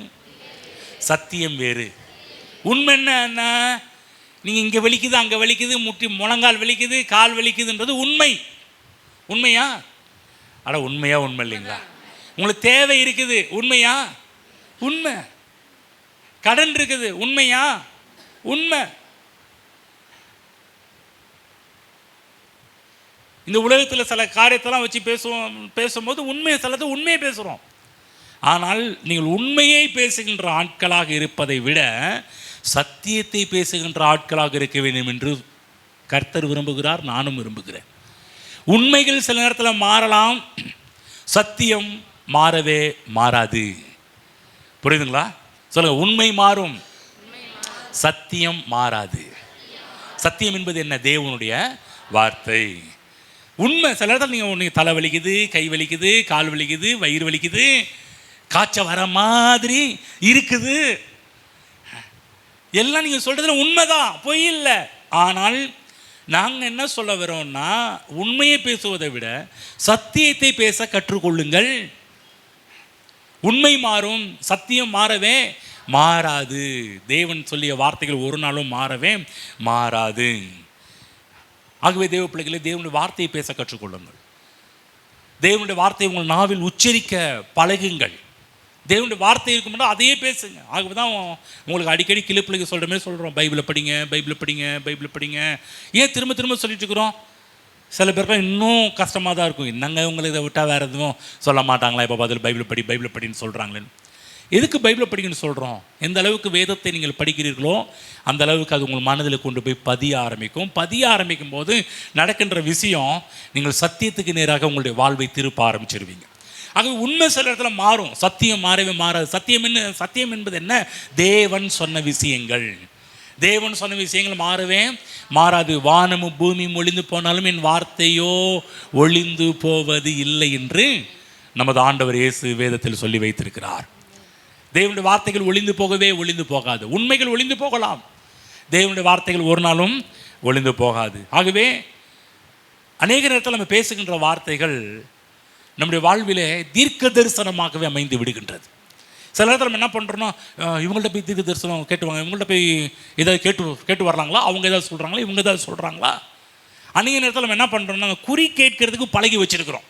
சத்தியம் வேறு. உண்மை என்ன? நீங்கள் இங்கே வலிக்குது, அங்கே வலிக்குது, முழங்கால் வலிக்குது, கால் வலிக்குதுன்றது உண்மை. உண்மையா? அட உண்மையா? உண்மை இல்லைங்களா? உங்களுக்கு தேவை இருக்குது, உண்மையா? உண்மை. கடன் இருக்குது, உண்மையா? உண்மை. இந்த உலகத்தில் சில காரியத்தெல்லாம் வச்சு பேசும்போது உண்மையை, சிலது உண்மையை பேசுகிறோம். ஆனால் நீங்கள் உண்மையை பேசுகின்ற ஆட்களாக இருப்பதை விட சத்தியத்தை பேசுகின்ற ஆட்களாக இருக்க வேண்டும் என்று கர்த்தர் விரும்புகிறார், நானும் விரும்புகிறேன். உண்மைகள் சில நேரத்தில் மாறலாம், சத்தியம் மாறவே மாறாது. புரியுதுங்களா? சொல்லுங்கள், உண்மை மாறும், சத்தியம் மாறாது. சத்தியம் என்பது என்ன? தேவனுடைய வார்த்தை. உண்மை சில நேரத்தில் நீங்கள் தலை வலிக்குது, கை வலிக்குது, கால் வலிக்குது, வயிறு வலிக்குது, காய்ச்ச வர மாதிரி இருக்குது, எல்லாம் நீங்கள் சொல்கிறதுல உண்மைதான், பொய் இல்லை. ஆனால் நாங்கள் என்ன சொல்ல வரோம்னா, உண்மையை பேசுவதை விட சத்தியத்தை பேச கற்றுக்கொள்ளுங்கள். உண்மை மாறும், சத்தியம் மாறவே மாறாது. தேவன் சொல்லிய வார்த்தைகள் ஒரு நாளும் மாறவே மாறாது. ஆகவே தேவ பிள்ளைகளே, தேவனுடைய வார்த்தையை பேச கற்றுக்கொள்ளுங்கள். தேவனுடைய வார்த்தையை உங்கள் நாவில் உச்சரிக்க பழகுங்கள். தேவனுடைய வார்த்தை இருக்கும்போது அதையே பேசுங்க. ஆகவே தான் உங்களுக்கு அடிக்கடி கிளிப்பிள்ளைக்கு சொல்கிற மாதிரி சொல்கிறோம், பைபிளை படிங்க, பைபிளை படிங்க, பைபிளை படிங்க. ஏன் திரும்ப திரும்ப சொல்லிட்டு இருக்கிறோம்? சில பேருக்குலாம் இன்னும் கஷ்டமாக தான் இருக்கும். என்னங்க உங்களுக்கு இதை விட்டால் வேறு எதுவும் சொல்ல மாட்டாங்களா? இப்போ பதில் பைபிளை படி, பைபிளை படின்னு சொல்கிறாங்களேன்னு. எதுக்கு பைபிளை படிக்கணும்னு சொல்கிறோம்? எந்த அளவுக்கு வேதத்தை நீங்கள் படிக்கிறீர்களோ அந்த அளவுக்கு அது உங்கள் மனதில் கொண்டு போய் பதிய ஆரம்பிக்கும். பதிய ஆரம்பிக்கும் போது நடக்கின்ற விஷயம், நீங்கள் சத்தியத்துக்கு நேராக உங்களுடைய வாழ்வை திருப்ப ஆரம்பிச்சிருவீங்க. ஆகவே உண்மை சில இடத்துல மாறும், சத்தியம் மாறவே மாறாது. சத்தியம் என்பது என்ன? தேவன் சொன்ன விஷயங்கள். தேவன் சொன்ன விஷயங்கள் மாறவே மாறாது. வானமும் பூமியும் ஒளிந்து போனாலும் என் வார்த்தையோ ஒளிந்து போவது இல்லை என்று நமது ஆண்டவர் இயேசு வேதத்தில் சொல்லி வைத்திருக்கிறார். தேவனுடைய வார்த்தைகள் ஒளிந்து போகாது. உண்மைகள் ஒளிந்து போகலாம், தேவனுடைய வார்த்தைகள் ஒரு நாளும் ஒளிந்து போகாது. ஆகவே அநேக நேரத்தில் நம்ம பேசுகின்ற வார்த்தைகள் நம்முடைய வாழ்விலே தீர்க்க தரிசனமாகவே அமைந்து விடுகின்றது. சில நேரத்தில் நம்ம என்ன பண்ணுறோன்னா, இவங்கள்ட்ட போய் தீர்க்க தரிசனம் கேட்டுவாங்க, இவங்கள்ட்ட போய் ஏதாவது கேட்டு வரலாங்களா, அவங்க ஏதாவது சொல்கிறாங்களா, இவங்க ஏதாவது சொல்கிறாங்களா. அநேக நேரத்தில் நம்ம என்ன பண்ணுறோம்னா, குறி கேட்கறதுக்கு பழகி வச்சுருக்கிறோம்.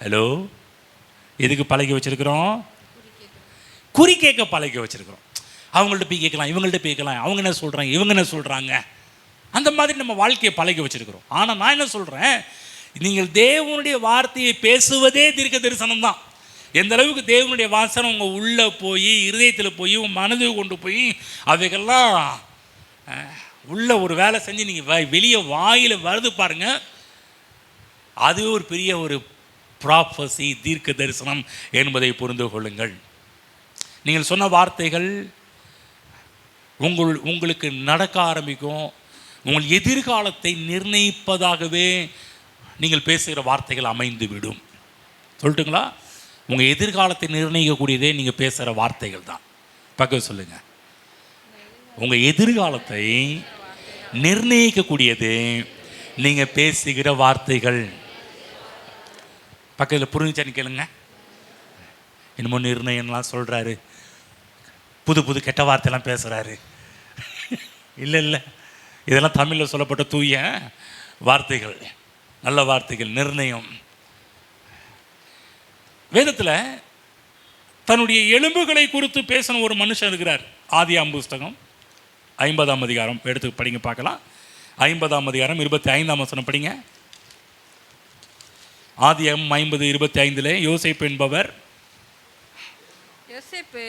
ஹலோ, எதுக்கு பழகி வச்சுருக்கிறோம்? குறி கேட்க பழகி வச்சுருக்கிறோம். அவங்கள்ட்ட போய் கேட்கலாம், இவங்கள்ட்ட போய் கேட்கலாம், அவங்க என்ன சொல்கிறாங்க, இவங்க என்ன சொல்கிறாங்க, அந்த மாதிரி நம்ம வாழ்க்கையை பழகி வச்சுருக்கிறோம். ஆனால் நான் என்ன சொல்கிறேன், நீங்கள் தேவனுடைய வார்த்தையை பேசுவதே தீர்க்க தரிசனம் தான். எந்த அளவுக்கு தேவனுடைய வாசனம் உங்கள் உள்ளே போய், இருதயத்தில் போய், உங்கள் மனதை கொண்டு போய் அவைகள்லாம் உள்ள ஒரு வேலை செஞ்சு நீங்கள் வெளியே வாயில் வருது பாருங்கள், அதுவே ஒரு பெரிய ஒரு ப்ராஃபஸி, தீர்க்க தரிசனம் என்பதை புரிந்து கொள்ளுங்கள். நீங்கள் சொன்ன வார்த்தைகள் உங்களுக்கு நடக்க ஆரம்பிக்கும். உங்கள் எதிர்காலத்தை நிர்ணயிப்பதாகவே நீங்கள் பேசுகிற வார்த்தைகள் அமைந்து விடும். சொல்லட்டுங்களா? உங்கள் எதிர்காலத்தை நிர்ணயிக்கக்கூடியதே நீங்கள் பேசுகிற வார்த்தைகள் தான். பக்கம் சொல்லுங்கள். உங்கள் எதிர்காலத்தை நிர்ணயிக்கக்கூடியது நீங்கள் பேசுகிற வார்த்தைகள். பக்கத்தில் புரிஞ்சுச்சான்னு கேளுங்க. என்னமோ நிர்ணயம்லாம் சொல்கிறாரு, புது புது கெட்ட வார்த்தையெல்லாம் பேசுகிறாரு. இல்லை, இதெல்லாம் தமிழில் சொல்லப்பட்ட தூய வார்த்தைகள், நல்ல வார்த்தைகள், நிர்ணயம். வேதத்தில் தன்னுடைய எலும்புகளை குறித்து பேசின ஒரு மனுஷன் இருக்கிறார். ஆதியாகமம் புஸ்தகம் 50ஆம் அதிகாரம் எடுத்து படிங்க பார்க்கலாம். 50ஆம் அதிகாரம் 25ஆம் வசனம் படிங்க. ஆதியாகமம் 50:25 யோசேப்பு என்பவர், யோசேப்பு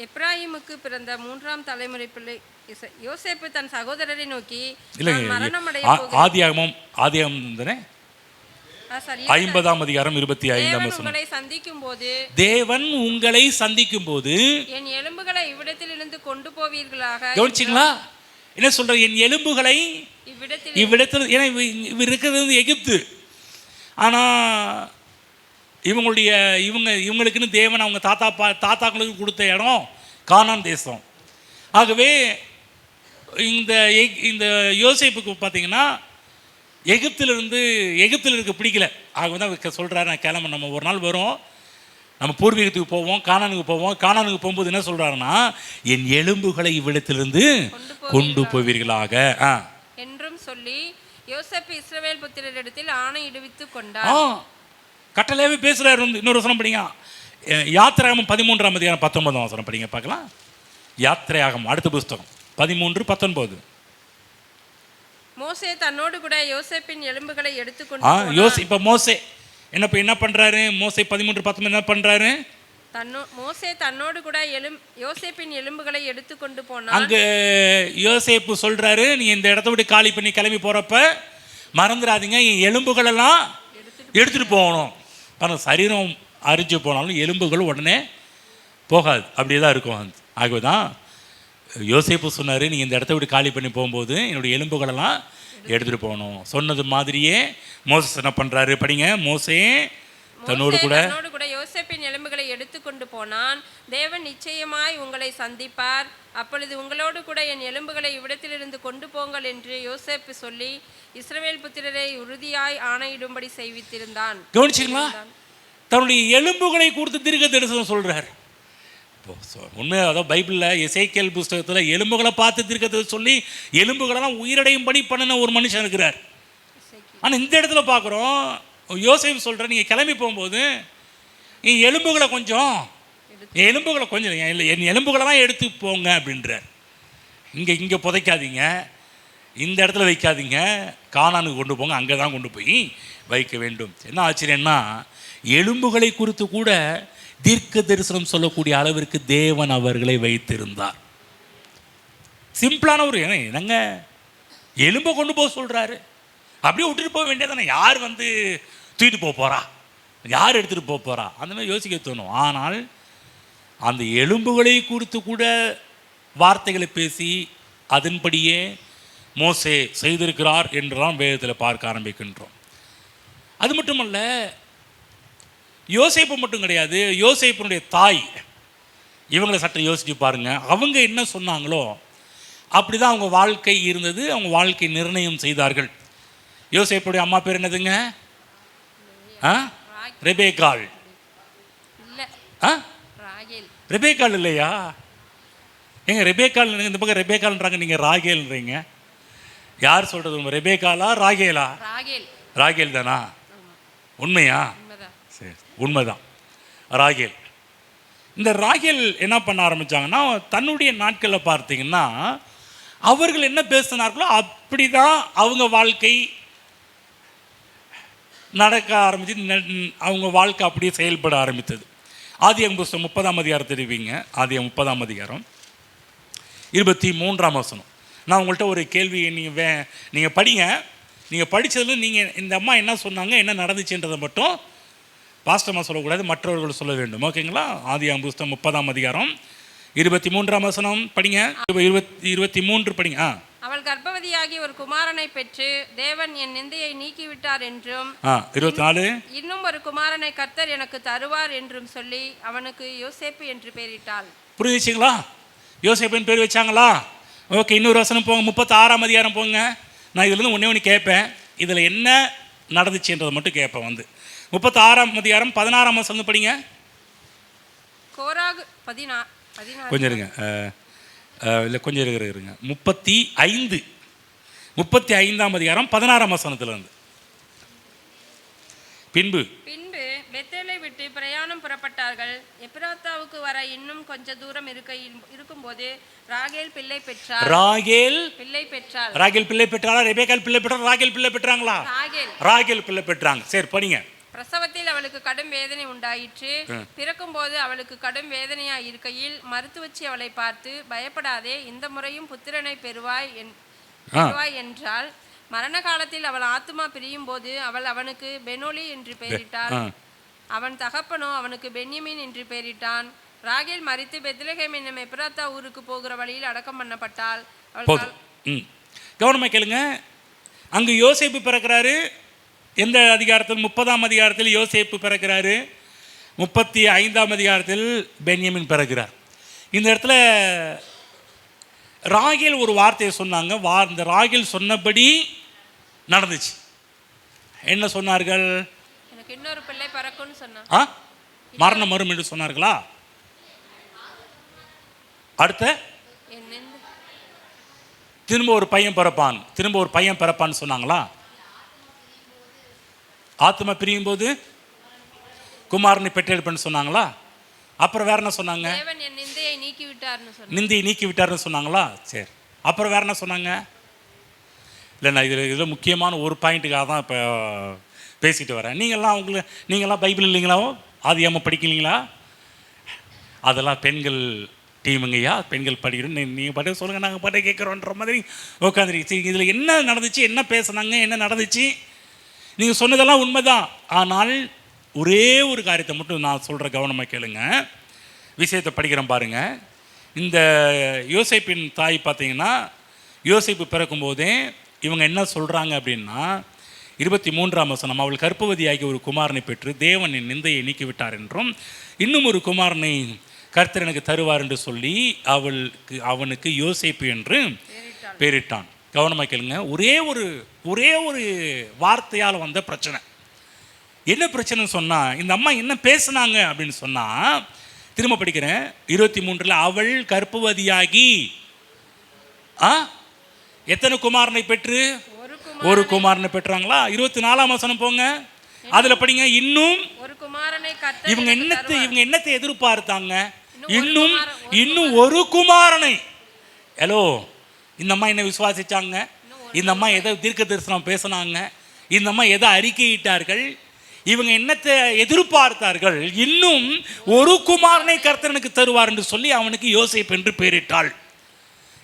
எப்ராயிமுக்கு பிறந்த 3ஆம் தலைமுறை பிள்ளை. யோசேப்பு தன் சகோதரரை நோக்கி, ஆதியாகமம் தானே 50ஆம் அதிகாரம் 25ஆம் வசனம். தேவன் உங்களை சந்திக்கும் போது என் எலும்புகளை இவ்விடத்திலிருந்து கொண்டு போவீர்களாக. கவனிச்சிங்களா? என்ன சொல்ற? என் எலும்புகளை இவ்விடத்தில். ஏன்னா இவர் இருக்கிறது எகிப்து. ஆனால் இவங்களுக்குன்னு தேவன் அவங்க தாத்தாக்களுக்கு கொடுத்த இடம் கானான் தேசம். ஆகவே இந்த யோசேப்புக்கு பார்த்தீங்கன்னா எகிப்தில் இருக்க பிடிக்கல. ஆகவே தான் சொல்கிறாரு, நான் கிளம்ப, நம்ம ஒரு நாள் வரும், நம்ம பூர்வீகத்துக்கு போவோம், கானானுக்கு போகும்போது என்ன சொல்கிறாருன்னா, என் எலும்புகளை இவ்விடத்திலிருந்து கொண்டு போவீர்களாக என்றும் சொல்லி யோசேப்பு இஸ்ரவேல் புத்திரரிடத்தில் ஆணையிடுவித்து கொண்டார். கட்டளையாவே பேசுகிறார். இன்னொரு வசனம் படிங்க. யாத்திராகமம் 13ஆம் அதிகாரம் 19ஆம் வசனம் படிங்க பார்க்கலாம். யாத்திராகமம் அடுத்த புஸ்தகம் 13:19. மோசே தன்னோடு கூட யோசேப்பின் எலும்புகளை எடுத்துக்கொண்டு இப்போ மோசே என்ன பண்றாரு? மோசே 13:19 என்ன பண்றாரு? மோசே தன்னோடு கூட யோசேப்பின் எலும்புகளை எடுத்துக்கொண்டு போனான். அங்க யோசேப்பு சொல்றாரு, நீ இந்த இடத்த விட்டு காலி பண்ணி கிளம்பி போறப்ப மறந்துடாதீங்க, என் எலும்புகள் எல்லாம் எடுத்துட்டு போகணும். ஆனால் சரீரம் அரிஞ்சு போனாலும் எலும்புகள் உடனே போகாது, அப்படியே தான் இருக்கும். ஆகவே தான் யோசேப்பு சொன்னார், நீங்கள் இந்த இடத்த விட்டு காலி பண்ணி போகும்போது என்னுடைய எலும்புகளெல்லாம் எடுத்துகிட்டு போகணும். சொன்னது மாதிரியே மோசே என்ன பண்ணுறாரு? படிங்க. மோசே தன்னோடு கூட யோசேப்பின் எலும்புகளை எடுத்துக்கொண்டு போனான். தேவன் நிச்சயமாய் உங்களை சந்திப்பார். அப்பொழுது உங்களோடு கூட என் எலும்புகளை இவ்விடத்திலிருந்து கொண்டு போங்கள் என்று யோசேப்பு சொல்லி இஸ்ரவேல் புத்திரரை உறுதியாய் ஆணையிடும்படி செய்வித்திருந்தான். கவனிச்சிங்களா? தன்னுடைய எலும்புகளை குறித்து தீர்க்க தரிசனம் சொல்றார். உண்மையாக அதாவது பைபிளில் எசேக்கியேல் புஸ்தகத்தில் எலும்புகளை பார்த்து தீர்க்கத்தை சொல்லி எலும்புகளெல்லாம் உயிரடையும்படி பண்ணின ஒரு மனுஷன் இருக்கிறார். ஆனால் இந்த இடத்துல பார்க்குறோம், யோசேப்பு சொல்கிறேன், நீங்கள் கிளம்பி போகும்போது என் எலும்புகளை கொஞ்சம் என் எலும்புகளெல்லாம் எடுத்து போங்க அப்படின்றார். இங்கே புதைக்காதீங்க, இந்த இடத்துல வைக்காதீங்க, கானானுக்கு கொண்டு போங்க, அங்கே தான் கொண்டு போய் வைக்க வேண்டும். என்ன ஆச்சரியம்னா, எலும்புகளை குறித்து கூட தீர்க்க தரிசனம் சொல்லக்கூடிய அளவிற்கு தேவன் அவர்களை வைத்திருந்தார். சிம்பிளான ஒரு என்னங்க, எலும்பை கொண்டு போக சொல்கிறாரு, அப்படியே விட்டுட்டு போக வேண்டியதானே. யார் வந்து தூக்கிட்டு போக போகிறா, யார் எடுத்துகிட்டு போக போகிறா, அந்த மாதிரி யோசிக்க தோணும். ஆனால் அந்த எலும்புகளை குறித்து கூட வார்த்தைகளை பேசி அதன்படியே மோசே செய்திருக்கிறார் என்றுதான் வேதத்தில் பார்க்க ஆரம்பிக்கின்றோம். அது மட்டுமல்ல, யோசேப்பு மட்டும் கிடையாது, யோசேப்பினுடைய தாய், இவங்களை சற்று யோசிச்சு பாருங்க. அவங்க என்ன சொன்னாங்களோ அப்படிதான் அவங்க வாழ்க்கை இருந்தது, அவங்க வாழ்க்கை நிர்ணயம் செய்தார்கள். யோசேப்புடைய அம்மா பேர் என்னதுங்க? ரெபேக்காள். ரெபேக்காள் இல்லையா? ஏங்க ரெபேக்காள், இந்த பக்கம் ரெபேக்காள்ன்றாங்க, நீங்கள் ராகேல்ன்றீங்க. யார் சொல்கிறது? ரெபேக்காலா ராகேலா? ராகேல் தானா? உண்மையா? சரி, உண்மைதான், ராகேல். இந்த ராகேல் என்ன பண்ண ஆரம்பித்தாங்கன்னா, தன்னுடைய நாட்களில் பார்த்தீங்கன்னா அவர்கள் என்ன பேசினார்களோ அப்படி தான் அவங்க வாழ்க்கை நடக்க ஆரம்பிச்சு, அவங்க வாழ்க்கை அப்படியே செயல்பட ஆரம்பித்தது. ஆதியாகமம் புஸ்தகம் 30ஆம் அதிகாரம் தெரிவிங்க. ஆதியாகமம் 30ஆம் அதிகாரம் 23ஆம் வசனம். நான் உங்கள்கிட்ட ஒரு கேள்வி, நீங்கள் படிங்க. நீங்கள் படித்ததில் நீங்கள் இந்த அம்மா என்ன சொன்னாங்க, என்ன நடந்துச்சுன்றதை மட்டும் பாஸ்டமாக சொல்லக்கூடாது, மற்றவர்கள் சொல்ல வேண்டும். ஓகேங்களா? ஆதியாகமம் புஸ்தகம் 30ஆம் அதிகாரம் 23ஆம் வசனம் படிங்க. 23 படிங்க. அவள் கர்ப்பவதியாகி ஒரு குமாரனை பெற்று தேவன் என் நிந்தையை நீக்கிவிட்டார் என்றும் 24 இன்னும் ஒரு குமாரனை கர்த்தர் எனக்கு தருவார் என்றும் சொல்லி அவனுக்கு யோசேப்பு என்று பெயரிட்டாள். புரிஞ்சுங்களா? யோசேப்பின் பேர் வச்சாங்களா? ஓகே, இன்னொரு வசனம் போங்க, 36ஆம் அதிகாரம் போங்க. நான் இதுலேருந்து ஒன்று கேட்பேன், இதில் என்ன நடந்துச்சுன்றதை மட்டும் கேட்பேன். வந்து 36ஆம் அதிகாரம் 16ஆம் வசனம் படிங்க. கோராகு 16 கொஞ்சம் இருங்க, இல்லை கொஞ்சம் இருங்க. 35ஆம் அதிகாரம் 16ஆம் வசனத்திலிருந்து. பின்பு பெத்தேலை விட்டு பிரயாணம் புறப்பட்டார்கள். எப்ராத்தாவுக்கு வர இன்னும் கொஞ்ச தூரம் இருக்கும்போது ராகேல் பிள்ளை பெற்றாள். ராகேல் பிள்ளை பெற்றாளா? ரெபேக்காள் பிள்ளை பெற்றாள்? ராகேல் பிள்ளை பெற்றாங்களா? ராகேல் பிள்ளை பெற்றாங்க. சரி, படிங்க. பிரசவத்தில் அவளுக்கு கடும் வேதனை உண்டாயிற்று. பிறக்கும் போது அவளுக்கு கடும் வேதனையா இருக்கையில் மருத்துவச்சி அவளை பார்த்து, பயப்படாதே, இந்த முறையும் புத்திரனை பெறுவாய் என்றாள். மரண காலத்தில் அவள் ஆத்துமா பிரியும் போது அவள் அவனுக்கு பெனோலி என்று பெயரிட்டாள். அவன் தகப்பனோ அவனுக்கு பென்யமீன் என்று பெயரிட்டான். ராகேல் மரித்து பெத்லகேம் என்னும் எப்ராத்தா ஊருக்கு போகிற வழியில் அடக்கம் பண்ணப்பட்டாள். கவனமாக கேளுங்க. அங்கு யோசேப்பு பிறக்கிறாரு. எந்த அதிகாரத்தில்? 30ஆம் அதிகாரத்தில் யோசேப்பு பிறக்கிறாரு. 35ஆம் அதிகாரத்தில் பென்யமீன் பிறக்கிறார். இந்த இடத்துல ராகேல் ஒரு வார்த்தையை சொன்னாங்க. இந்த ராகேல் சொன்னபடி நடந்துச்சு. என்ன சொன்னார்கள்? எனக்கு இன்னொரு பிள்ளை பிறக்கும்னு சொன்னாங்க. மரணம் வரும் என்று சொன்னார்களா? அடுத்த திரும்ப ஒரு பையன் பிறப்பான்னு சொன்னாங்களா? ஆத்மா பிரியும் போது குமாரனை பெற்றெடுப்பேன்னு சொன்னாங்களா? அப்புறம் வேற என்ன சொன்னாங்க? நிந்தையை நீக்கி விட்டார்னு சொன்னாங்களா? சரி, அப்புறம் வேற என்ன சொன்னாங்க? இல்லை, நான் இதில் முக்கியமான ஒரு பாயிண்ட்டுக்காக தான் இப்போ பேசிட்டு வரேன். நீங்கள்லாம் பைபிள் இல்லைங்களா? ஆதியாகமம் படிக்கலீங்களா? அதெல்லாம் பெண்கள் டீமுங்கய்யா, பெண்கள் படிக்கிறோம், நீங்கள் பாட்டு சொல்லுங்கள், நாங்கள் பாட்டை கேட்குறோன்ற மாதிரி உட்காந்துருக்கு. சரி, இதில் என்ன நடந்துச்சு, என்ன பேசுனாங்க, என்ன நடந்துச்சு? நீங்கள் சொன்னதெல்லாம் உண்மைதான். ஆனால் ஒரே ஒரு காரியத்தை மட்டும் நான் சொல்கிற, கவனமாக கேளுங்க, விஷயத்தை படிக்கிறேன் பாருங்கள். இந்த யோசேப்பின் தாய் பார்த்தீங்கன்னா, யோசேப்பு பிறக்கும்போதே இவங்க என்ன சொல்கிறாங்க அப்படின்னா, 23ஆம் வசனம், அவள் கர்ப்பவதியாகி ஒரு குமாரனை பெற்று தேவன் என் நிந்தையை நீக்கிவிட்டார் என்றும் இன்னும் ஒரு குமாரனை கர்த்தர் எனக்கு தருவார் என்று சொல்லி அவனுக்கு யோசேப்பு என்று பெயரிட்டான். கவனமாக கேளுங்க. ஒரே ஒரு வார்த்தையால் வந்த பிரச்சனை. என்ன பிரச்சனைன்னு சொன்னால், இந்த அம்மா என்ன பேசுனாங்க அப்படின்னு சொன்னால், திரும்ப படிக்கிறேன் 23, அவள் கர்ப்பவதியாகி எத்தனை குமாரனை பெற்று ஒரு குமாரனை பெற்றாங்களா? 24ஆம் வசனம் போங்க, அதுல படிங்க. இன்னும் ஒரு குமாரனை இவங்க என்னத்தை எதிர்பார்த்தாங்க? இன்னும் ஒரு குமாரனை. ஹலோ, இந்த அம்மா என்ன விசுவாசிச்சாங்க? இந்த அம்மா எதை தீர்க்க தரிசனம் பேசினாங்க? இந்த அம்மா எதை அறிக்கையிட்டார்கள்? இவங்க என்னத்தை எதிர்பார்த்தார்கள்? இன்னும் ஒரு குமாரனை கர்த்தனுக்கு தருவார் என்று சொல்லி அவனுக்கு யோசேப்பு என்று பெயரிட்டாள்.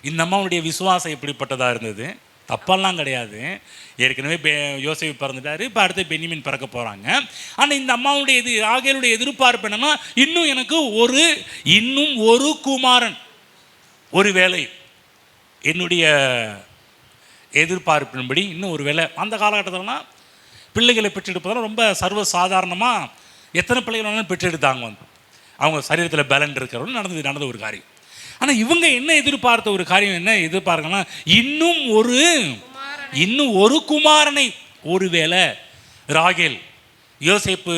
இந்த அம்மாவுடைய விசுவாசம் எப்படிப்பட்டதாக இருந்தது? தப்பெல்லாம் கிடையாது. ஏற்கனவே யோசேப்பு பிறந்துட்டாரு, இப்போ அடுத்து பென்யமீன் பிறக்க போகிறாங்க. ஆனால் இந்த அம்மாவுடைய ராகேலுடைய எதிர்பார்ப்பு என்னன்னா, இன்னும் ஒரு குமாரன். ஒரு வேளை என்னுடைய எதிர்பார்ப்பின்படி இன்னும் ஒரு வேளை. அந்த காலகட்டத்தில்னா பிள்ளைகளை பெற்றெடுப்பதெல்லாம் ரொம்ப சர்வசாதாரணமாக எத்தனை பிள்ளைகள் வேணாலும் பெற்றெடுத்தாங்க. அவங்க சரீரத்தில் பலன் இருக்கிறவங்க நடந்த ஒரு காரியம். ஆனால் இவங்க என்ன எதிர்பார்த்த ஒரு காரியம், என்ன எதிர்பார்க்கனா, இன்னும் ஒரு குமாரனை. ஒருவேளை ராகேல் யோசேப்பு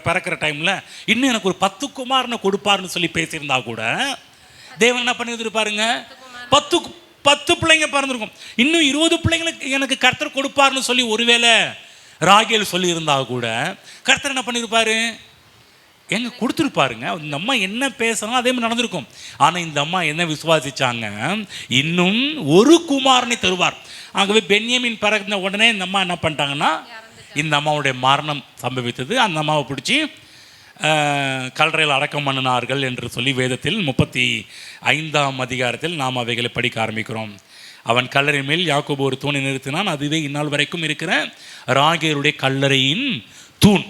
பிறக்கிற டைமில் இன்னும் எனக்கு ஒரு 10 குமாரனை கொடுப்பாருன்னு சொல்லி பேசியிருந்தா கூட தேவன் என்ன பண்ணியிருப்பாருங்க? 10 பிள்ளைங்க பிறந்திருக்கும். இன்னும் 20 பிள்ளைங்களுக்கு எனக்கு கர்த்தர் கொடுப்பாருன்னு சொல்லி ஒருவேளை ராகேல் சொல்லியிருந்தா கூட கர்த்தர் என்ன பண்ணியிருப்பாரு? எங்க கொடுத்துருப்பாருங்க. இந்த அம்மா என்ன பேசணும் அதே மாதிரி நடந்திருக்கும். ஆனால் இந்த அம்மா என்ன விசுவாசிச்சாங்க? இன்னும் ஒரு குமாரனை தருவார். ஆகவே பென்யமீன் பிறந்த உடனே இந்த அம்மா என்ன பண்ணிட்டாங்கன்னா, இந்த அம்மாவுடைய மரணம் சம்பவித்தது. அந்த அம்மாவை பிடிச்சி கல்லறையில் அடக்கம் பண்ணினார்கள் என்று சொல்லி வேதத்தில் 35ஆம் அதிகாரத்தில் நாம் அவைகளை படிக்க ஆரம்பிக்கிறோம். அவன் கல்லறை மேல் யாக்கோபு ஒரு தூணை நிறுத்தினான், அதுவே இந்நாள் வரைக்கும் இருக்கிற ராகேலுடைய கல்லறையின் தூண்.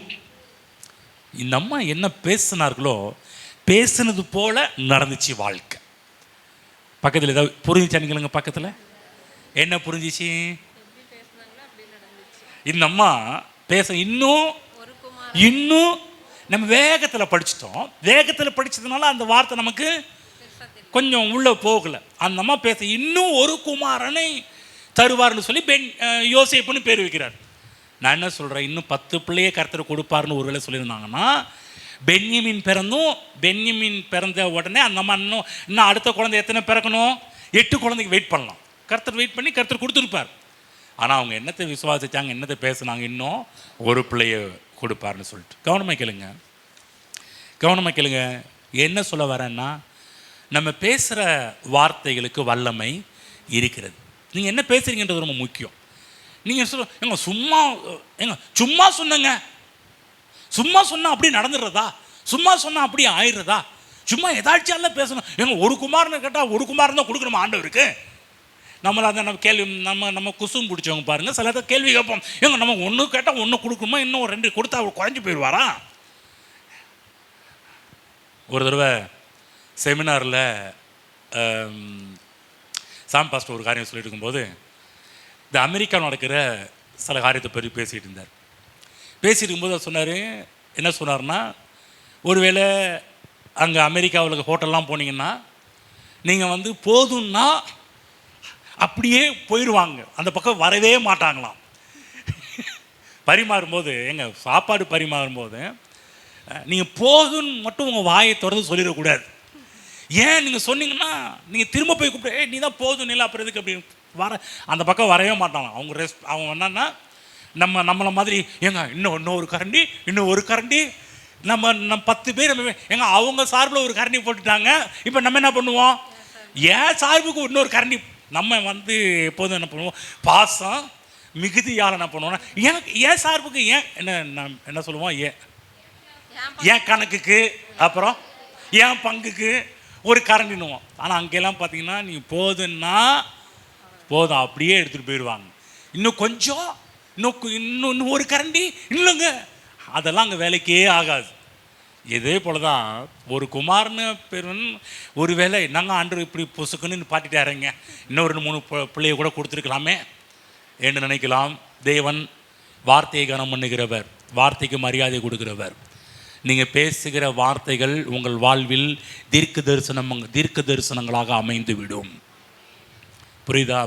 இந்த அம்மா என்ன பேசினார்களோ பேசினது போல நடந்துச்சு வாழ்க்கை. பக்கத்தில் ஏதாவது புரிஞ்சிச்சானுங்களுங்க? பக்கத்தில் என்ன புரிஞ்சிச்சு? இந்த அம்மா பேச இன்னும் நம்ம வேகத்தில் படிச்சிட்டோம். வேகத்தில் படித்ததுனால அந்த வார்த்தை நமக்கு கொஞ்சம் உள்ளே போகலை. அந்த அம்மா பேச இன்னும் ஒரு குமாரனை தருவார்னு சொல்லி யோசேப்புன்னு பேர் வைக்கிறார். நான் என்ன சொல்கிறேன், இன்னும் 10 பிள்ளையை கர்த்தர் கொடுப்பார்னு ஒரு வேளை சொல்லியிருந்தாங்கன்னா, பென்யமீன் பிறந்த உடனே அந்த அம்மா இன்னும் அடுத்த குழந்தை எத்தனை பிறக்கணும்? 8 குழந்தைக்கு வெயிட் பண்ணலாம். கர்த்தர் வெயிட் பண்ணி கர்த்தர் கொடுத்துருப்பார். ஆனால் அவங்க என்னத்தை விசுவாசிச்சாங்க, என்னத்தை பேசுனாங்க? இன்னும் ஒரு பிள்ளையை கொடுப்பார்னு சொல்லிட்டு. கவனமாக கேளுங்க. என்ன சொல்ல வரேன்னா, நம்ம பேசுகிற வார்த்தைகளுக்கு வல்லமை இருக்கிறது. நீங்கள் என்ன பேசுகிறீங்கன்றது ரொம்ப முக்கியம். நீங்கள் சும்மா சொன்னங்க, சும்மா சொன்னால் அப்படி நடந்துடுறதா? சும்மா சொன்னால் அப்படி ஆயிடுறதா? சும்மா ஏதாச்சும் பேசணும். ஒரு குமாரனை கேட்டால் ஒரு குமாரன் தான் கொடுக்கணுமா ஆண்டவருக்கு? நம்மளை அதை நம்ம கேள்வி நம்ம குசும் பிடிச்சவங்க பாருங்கள். சில இடத்துல கேள்வி கேட்போம், நம்ம ஒன்று கேட்டால் ஒன்று கொடுக்கணுமா, இன்னும் 2 கொடுத்தா அவர் குறைஞ்சி போயிடுவாரா? ஒரு தடவை செமினாரில் சாம் பாஸ்டர் ஒரு காரியம் சொல்லிட்டு இருக்கும்போது, இந்த அமெரிக்காவில் நடக்கிற சில காரியத்தை பற்றி பேசிகிட்டு இருந்தார். பேசிகிட்டு இருக்கும்போது அவர் சொன்னார், என்ன சொன்னார்னா, ஒருவேளை அங்கே அமெரிக்காவில் ஹோட்டல்லாம் போனீங்கன்னா நீங்கள் போதும்னா அப்படியே போயிடுவாங்க, அந்த பக்கம் வரவே மாட்டாங்களாம். பரிமாறும்போது சாப்பாடு பரிமாறும்போது நீங்கள் போதுன்னு மட்டும் உங்கள் வாயை திறந்து சொல்லிடக்கூடாது. ஏன் நீங்கள் சொன்னீங்கன்னா நீங்கள் திரும்ப போய் கூப்பிட்டு நீ தான் போதும் இல்லை அப்புறம் எதுக்கு அப்படி அந்த பக்கம் வரவே மாட்டாங்க. அவங்க என்னன்னா நம்மளை மாதிரி இன்னும் ஒரு கரண்டி நம்ம 10 பேர் அவங்க சார்பில் ஒரு கரண்டி போட்டுட்டாங்க. இப்போ நம்ம என்ன பண்ணுவோம்? ஏன் சார்புக்கு இன்னொரு கரண்டி நம்ம எப்போதும் என்ன பண்ணுவோம்? பாசம் மிகுதியால் என்ன பண்ணுவோம்னா, ஏன் சார்புக்கு என்ன சொல்லுவோம்? ஏன் கணக்குக்கு அப்புறம் ஏன் பங்குக்கு ஒரு கரண்டினுவோம். ஆனால் அங்கெல்லாம் பார்த்தீங்கன்னா நீ போதுன்னா போதும் அப்படியே எடுத்துகிட்டு போயிடுவாங்க. இன்னும் கொஞ்சம் இன்னும் ஒரு கரண்டி இல்லைங்க, அதெல்லாம் அங்கே வேலைக்கே ஆகாது. இதே போல தான் ஒரு குமாரன்னு பெருன் ஒரு வேலை நாங்கள் ஆண்டு இப்படி பொசுக்குன்னு பாட்டிட்டாருங்க, இன்னும் 2-3 பிள்ளைய கூட கொடுத்துருக்கலாமே, என்று நினைக்கலாம். தேவன் வார்த்தையை கனம் பண்ணுகிறவர், வார்த்தைக்கு மரியாதை கொடுக்கிறவர். நீங்கள் பேசுகிற வார்த்தைகள் உங்கள் வாழ்வில் தீர்க்க தரிசனங்களாக அமைந்துவிடும். புரியுதா?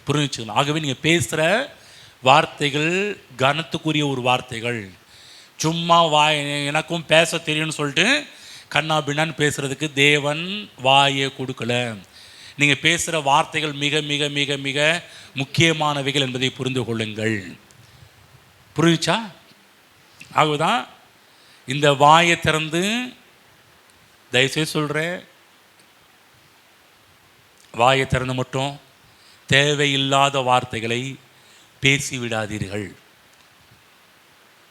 புரிஞ்சுக்கலாம். ஆகவே நீங்கள் பேசுகிற வார்த்தைகள் கனத்துக்குரிய ஒரு வார்த்தைகள். சும்மா எனக்கும் பேச தெரியும்னு சொல்லிட்டு கண்ணா பின்னான்னு பேசுகிறதுக்கு தேவன் வாயை கொடுக்கல. நீங்கள் பேசுகிற வார்த்தைகள் மிக மிக மிக மிக முக்கியமானவைகள் என்பதை புரிந்து கொள்ளுங்கள். புரியுச்சா? ஆகதான் இந்த வாயை திறந்து தயவுசெய்து சொல்கிறேன், வாயை திறந்து மட்டும் தேவையில்லாத வார்த்தைகளை பேசிவிடாதீர்கள்.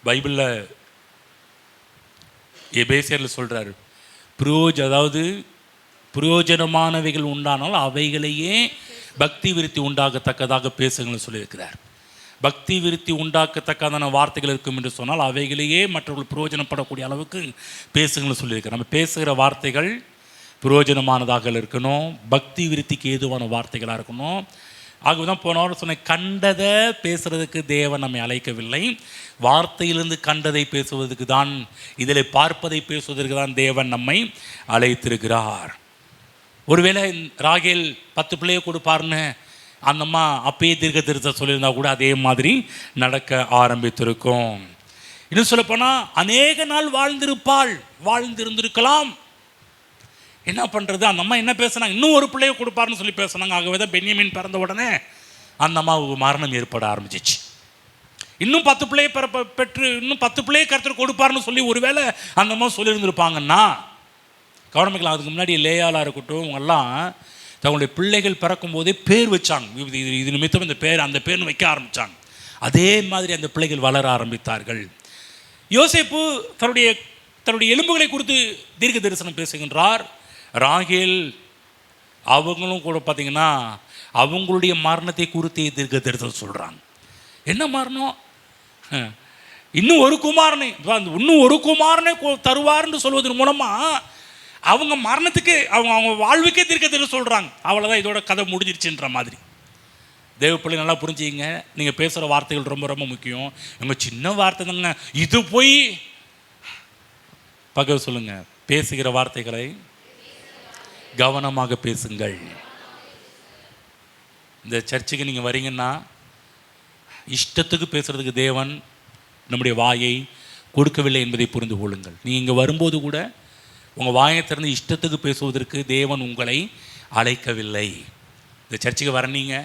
பைபிளில் எபேசியரில் சொல்கிறார், அதாவது பிரயோஜனமானவைகள் உண்டானால் அவைகளையே பக்தி விருத்தி உண்டாகத்தக்கதாக பேசுங்கள்னு சொல்லியிருக்கிறார். பக்தி விருத்தி உண்டாக்கத்தக்கதான வார்த்தைகள் இருக்கும் என்று சொன்னால் அவைகளையே மற்றவர்கள் பிரயோஜனப்படக்கூடிய அளவுக்கு பேசுங்கள்னு சொல்லியிருக்கிறார். நம்ம பேசுகிற வார்த்தைகள் பிரயோஜனமானதாக இருக்கணும், பக்தி விருத்திக்கு ஏதுவான வார்த்தைகளாக இருக்கணும். ஆகவே தான் போன வாரம் சொன்ன, கண்டதை பேசுகிறதுக்கு தேவன் நம்மை அழைக்கவில்லை, வார்த்தையிலிருந்து கண்டதை பேசுவதற்கு தான், இதில் பார்ப்பதை பேசுவதற்கு தான் தேவன் நம்மை அழைத்திருக்கிறார். ஒருவேளை ராகேல் 10 பிள்ளையை கொடுப்பார்னு அந்த அம்மா அப்பயே தீர்க்க தரிசனம் சொல்லியிருந்தா கூட அதே மாதிரி நடக்க ஆரம்பித்திருக்கும். இன்னும் சொல்லப்போனால் அநேக நாள் வாழ்ந்திருந்திருக்கலாம். என்ன பண்ணுறது? அந்த அம்மா என்ன பேசுனாங்க? இன்னும் ஒரு பிள்ளையை கொடுப்பாருன்னு சொல்லி பேசுனாங்க. ஆகவே தான் பென்யமீன் பிறந்த உடனே அந்த அம்மாவுக்கு மரணம் ஏற்பட ஆரம்பிச்சிச்சு. இன்னும் 10 பிள்ளையை பெற்று இன்னும் 10 பிள்ளையை கர்த்தர் கொடுப்பாருன்னு சொல்லி ஒருவேளை அந்த அம்மா சொல்லியிருந்திருப்பாங்கன்னா கவனிக்கலாம். அதுக்கு முன்னாடி லேயாலாக இருக்கட்டும், அவங்கெல்லாம் தங்களுடைய பிள்ளைகள் பிறக்கும் போதே பேர் வச்சாங்க. இது நிமித்தம் இந்த பேர் அந்த பேர்னு வைக்க ஆரம்பித்தாங்க. அதே மாதிரி அந்த பிள்ளைகள் வளர ஆரம்பித்தார்கள். யோசேப்பு தன்னுடைய எலும்புகளை குறித்து தீர்க்க தரிசனம் பேசுகின்றார். ராகேல் அவங்களும் கூட பார்த்திங்கன்னா அவங்களுடைய மரணத்தை குறித்து தீர்க்க தரிசனம் சொல்கிறாங்க. என்ன மரணம்? இன்னும் ஒரு குமாரனை தருவார்னு சொல்வதன் மூலமாக அவங்க மரணத்துக்கு அவங்க வாழ்வுக்கே தீர்க்க தரிசனம் சொல்கிறாங்க. அவ்வளோதான், இதோட கதை முடிஞ்சிருச்சுன்ற மாதிரி. தேவப்பிள்ளை நல்லா புரிஞ்சுங்க, நீங்கள் பேசுகிற வார்த்தைகள் ரொம்ப ரொம்ப முக்கியம். எங்கள் சின்ன வார்த்தை தாங்க இது, போய் பகல் சொல்லுங்கள், பேசுகிற வார்த்தைகளை கவனமாக பேசுங்கள். இந்த சர்ச்சுக்கு நீங்கள் வரீங்கன்னா இஷ்டத்துக்கு பேசுகிறதுக்கு தேவன் நம்முடைய வாயை கொடுக்கவில்லை என்பதை புரிந்து கொள்ளுங்கள். நீங்கள் இங்கே வரும்போது கூட உங்கள் வாயை திறந்து இஷ்டத்துக்கு பேசுவதற்கு தேவன் உங்களை அழைக்கவில்லை. இந்த சர்ச்சுக்கு வரனீங்க,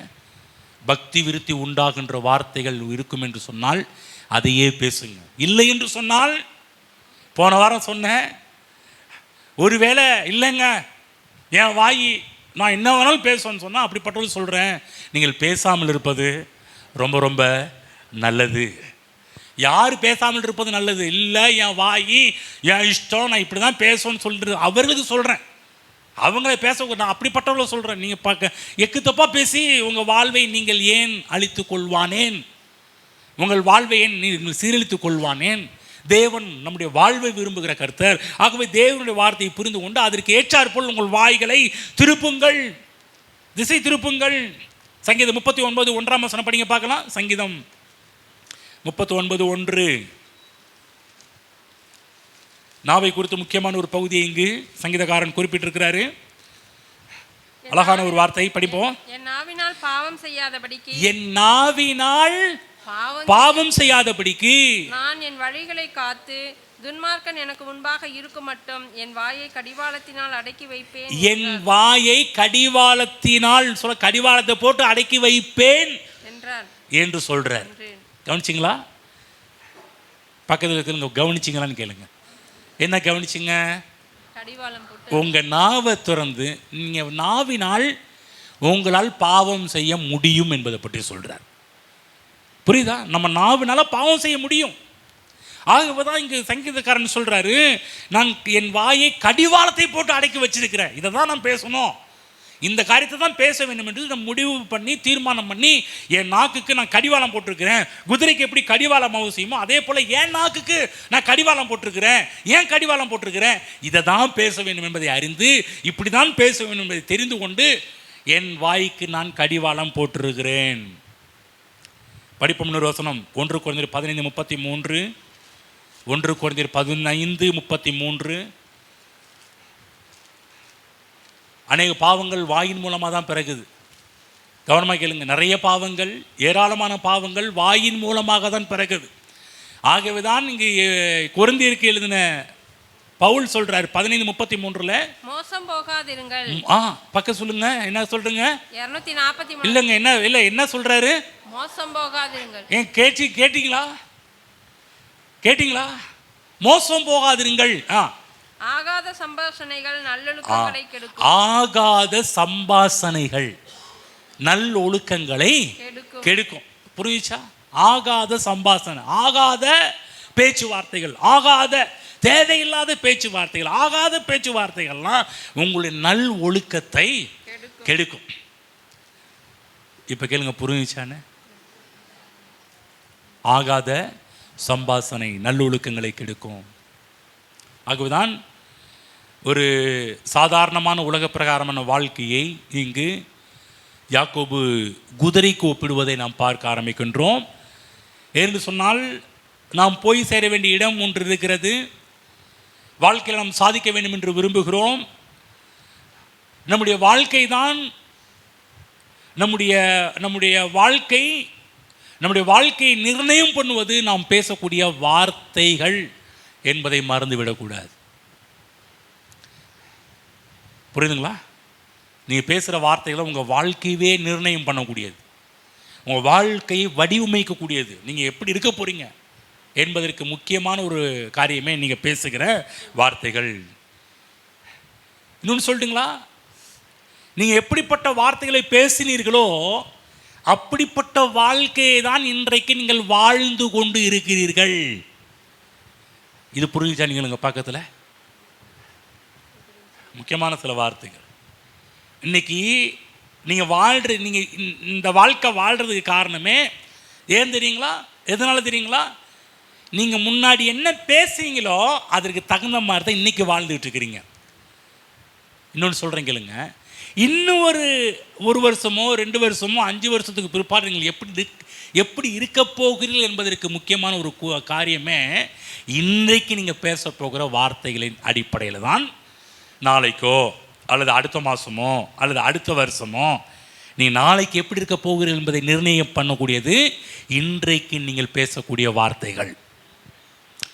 பக்தி விருத்தி உண்டாகின்ற வார்த்தைகள் இருக்கும் என்று சொன்னால் அதையே பேசுங்க. இல்லை என்று சொன்னால், போன வாரம் சொன்னேன், ஒருவேளை இல்லைங்க என் வாய் நான் என்ன வேணாலும் பேசுவேன்னு சொன்னால் அப்படிப்பட்டவர்கள் சொல்கிறேன், நீங்கள் பேசாமல் இருப்பது ரொம்ப ரொம்ப நல்லது. யார் பேசாமல் இருப்பது நல்லது? இல்லை, என் வாய் என் இஷ்டம், நான் இப்படி தான் பேசுவேன்னு சொல்கிறது அவர்களுக்கு சொல்கிறேன். அவங்களே பேச நான் அப்படிப்பட்டவர்கள் சொல்கிறேன். நீங்கள் பார்க்க எக்கு தப்பாக பேசி உங்கள் வாழ்வை நீங்கள் ஏன் அழித்து கொள்வானேன்? உங்கள் வாழ்வை ஏன் நீங்கள் சீரழித்து கொள்வானேன்? தேவன் நம்முடைய வாழ்வை விரும்புகிற கர்த்தர். ஆகவே தேவனுடைய வார்த்தையை புரிந்து கொண்டு அதற்கு ஏற்றாற்போல் உங்கள் வாய்களை திருப்புங்கள், திசை திருப்புங்கள். சங்கீதம் 39:1 படிங்க பார்க்கலாம். சங்கீதம் 39:1 நாவை குறித்து முக்கியமான ஒரு பகுதியை இங்கு சங்கீதக்காரன் குறிப்பிட்டிருக்கிறாரு. அழகான ஒரு வார்த்தை படிப்போம். என் நாவினால் பாவம் செய்யாதபடிக்கு நான் என் வழிகளை காத்து துன்மார்க்கன் எனக்கு முன்பாக இருக்கும் மட்டும் என் வாயை கடிவாளத்தினால் அடக்கி வைப்பேன். என் வாயை கடிவாளத்தினால் கடிவாளத்தை போட்டு அடக்கி வைப்பேன் என்றார் என்று சொல்றார். கவனிச்சிங்களா? பக்கத்தில் இருக்கிறவங்க கவனிச்சிங்களான்னு கேளுங்க. என்ன கவனிச்சிங்க? உங்க நாவை திறந்து நீங்க நாவினால் உங்களால் பாவம் செய்ய முடியும் என்பதை பற்றி சொல்றார். புரியுதா? நம்ம நாவினால பாவம் செய்ய முடியும். ஆகவேதான் இங்கு சங்கீதக்காரன் சொல்றாரு, நான் என் வாயை கடிவாளத்தை போட்டு அடக்கி வச்சிருக்கிறேன். இதை தான் நான் பேசணும், இந்த காரியத்தை தான் பேச வேண்டும் என்று நான் முடிவு பண்ணி தீர்மானம் பண்ணி என் நாக்குக்கு நான் கடிவாளம் போட்டிருக்கிறேன். குதிரைக்கு எப்படி கடிவாளம் அவசியமோ அதே போல் என் நாக்குக்கு நான் கடிவாளம் போட்டிருக்கிறேன். ஏன் கடிவாளம் போட்டிருக்கிறேன்? இதை தான் பேச வேண்டும் என்பதை அறிந்து, இப்படி தான் பேச வேண்டும் என்பதை தெரிந்து கொண்டு என் வாய்க்கு நான் கடிவாளம் போட்டிருக்கிறேன். படிப்போம் இன்னொரு வசனம். 1 கொரிந்தியர் 15:33. 1 கொரிந்தியர் 15:33. அநேக பாவங்கள் வாயின் மூலமாக தான் பிறகுது. கவனமாக கேளுங்க. நிறைய பாவங்கள், ஏராளமான பாவங்கள் வாயின் மூலமாக தான் பிறகுது. ஆகவே தான் இங்கே கொரிந்தியருக்கு எழுதின பவுல் சொல்றாரு 15:33. மோசம் போகாதிருங்கள். பக்கம் சொல்லுங்க, என்ன சொல்றீங்க? 243. இல்லைங்க, என்ன சொல்றாரு? மோசம் போகாதிருங்கள். ஏன் கேட்டீங்களா? மோசம் போகாதிருங்கள். ஆகாத சம்பாஷணைகள் நல்லொழுக்கங்களை கெடுக்கும். ஆகாத சம்பாஷணைகள் நல்லொழுக்கங்களை கெடுக்கும். புரியுச்சா? ஆகாத சம்பாஷணை, ஆகாத பேச்சுவார்த்தைகள், ஆகாத தேவையில்லாத பேச்சுவார்த்தைகள், ஆகாத பேச்சுவார்த்தைகள்லாம் உங்களுடைய நல் ஒழுக்கத்தை கெடுக்கும். இப்ப கேளுங்க, புரியுச்சான்னு? ஆகாத சம்பாஷணை நல்லொழுக்கங்களை கெடுக்கும். ஆகவேதான் ஒரு சாதாரணமான உலக பிரகாரமான வாழ்க்கையை இங்கு யாக்கோபு குதிரைக்கு ஒப்பிடுவதை நாம் பார்க்க ஆரம்பிக்கின்றோம். என்று சொன்னால் நாம் போய் சேர வேண்டிய இடம் ஒன்று இருக்கிறது. வாழ்க்கையில் நாம் சாதிக்க வேண்டும் என்று விரும்புகிறோம். நம்முடைய வாழ்க்கை தான் நம்முடைய வாழ்க்கையை நிர்ணயம் பண்ணுவது நாம் பேசக்கூடிய வார்த்தைகள் என்பதை மறந்துவிடக்கூடாது. புரியுதுங்களா? நீங்கள் பேசுகிற வார்த்தைகளை உங்கள் வாழ்க்கையவே நிர்ணயம் பண்ணக்கூடியது, உங்கள் வாழ்க்கையை வடிவமைக்கக்கூடியது. நீங்கள் எப்படி இருக்க போகிறீங்க என்பதற்கு முக்கியமான ஒரு காரியமே நீங்கள் பேசுகிற வார்த்தைகள். இன்னொன்று சொல்லட்டுங்களா? நீங்கள் எப்படிப்பட்ட வார்த்தைகளை பேசினீர்களோ அப்படிப்பட்ட வாழ்க்கையை தான் இன்றைக்கு நீங்கள் வாழ்ந்து கொண்டு இருக்கிறீர்கள். இது புரிஞ்சுச்சா? நீங்கள் உங்கள் பக்கத்தில் முக்கியமான சில வார்த்தைகள். இன்னைக்கு நீங்கள் இந்த வாழ்க்கை வாழ்கிறதுக்கு காரணமே ஏன் தெரியுங்களா? எதனால தெரியுங்களா? நீங்கள் முன்னாடி என்ன பேசுறீங்களோ அதற்கு தகுந்த மாதிரி தான் இன்றைக்கி வாழ்ந்துட்டு இருக்கிறீங்க. இன்னொன்று சொல்கிறேன் கேளுங்க. இன்னும் ஒரு வருஷமோ 2 வருஷமோ 5 வருஷத்துக்கு பிற்பாடு நீங்கள் எப்படி இருக்க போகிறீர்கள் என்பதற்கு முக்கியமான ஒரு காரியமே இன்றைக்கு நீங்கள் பேச போகிற வார்த்தைகளின் அடிப்படையில் தான் நாளைக்கோ அல்லது அடுத்த மாதமோ அல்லது அடுத்த வருஷமோ நீங்கள் நாளைக்கு எப்படி இருக்க போகிறீர்கள் என்பதை நிர்ணயம் பண்ணக்கூடியது இன்றைக்கு நீங்கள் பேசக்கூடிய வார்த்தைகள்.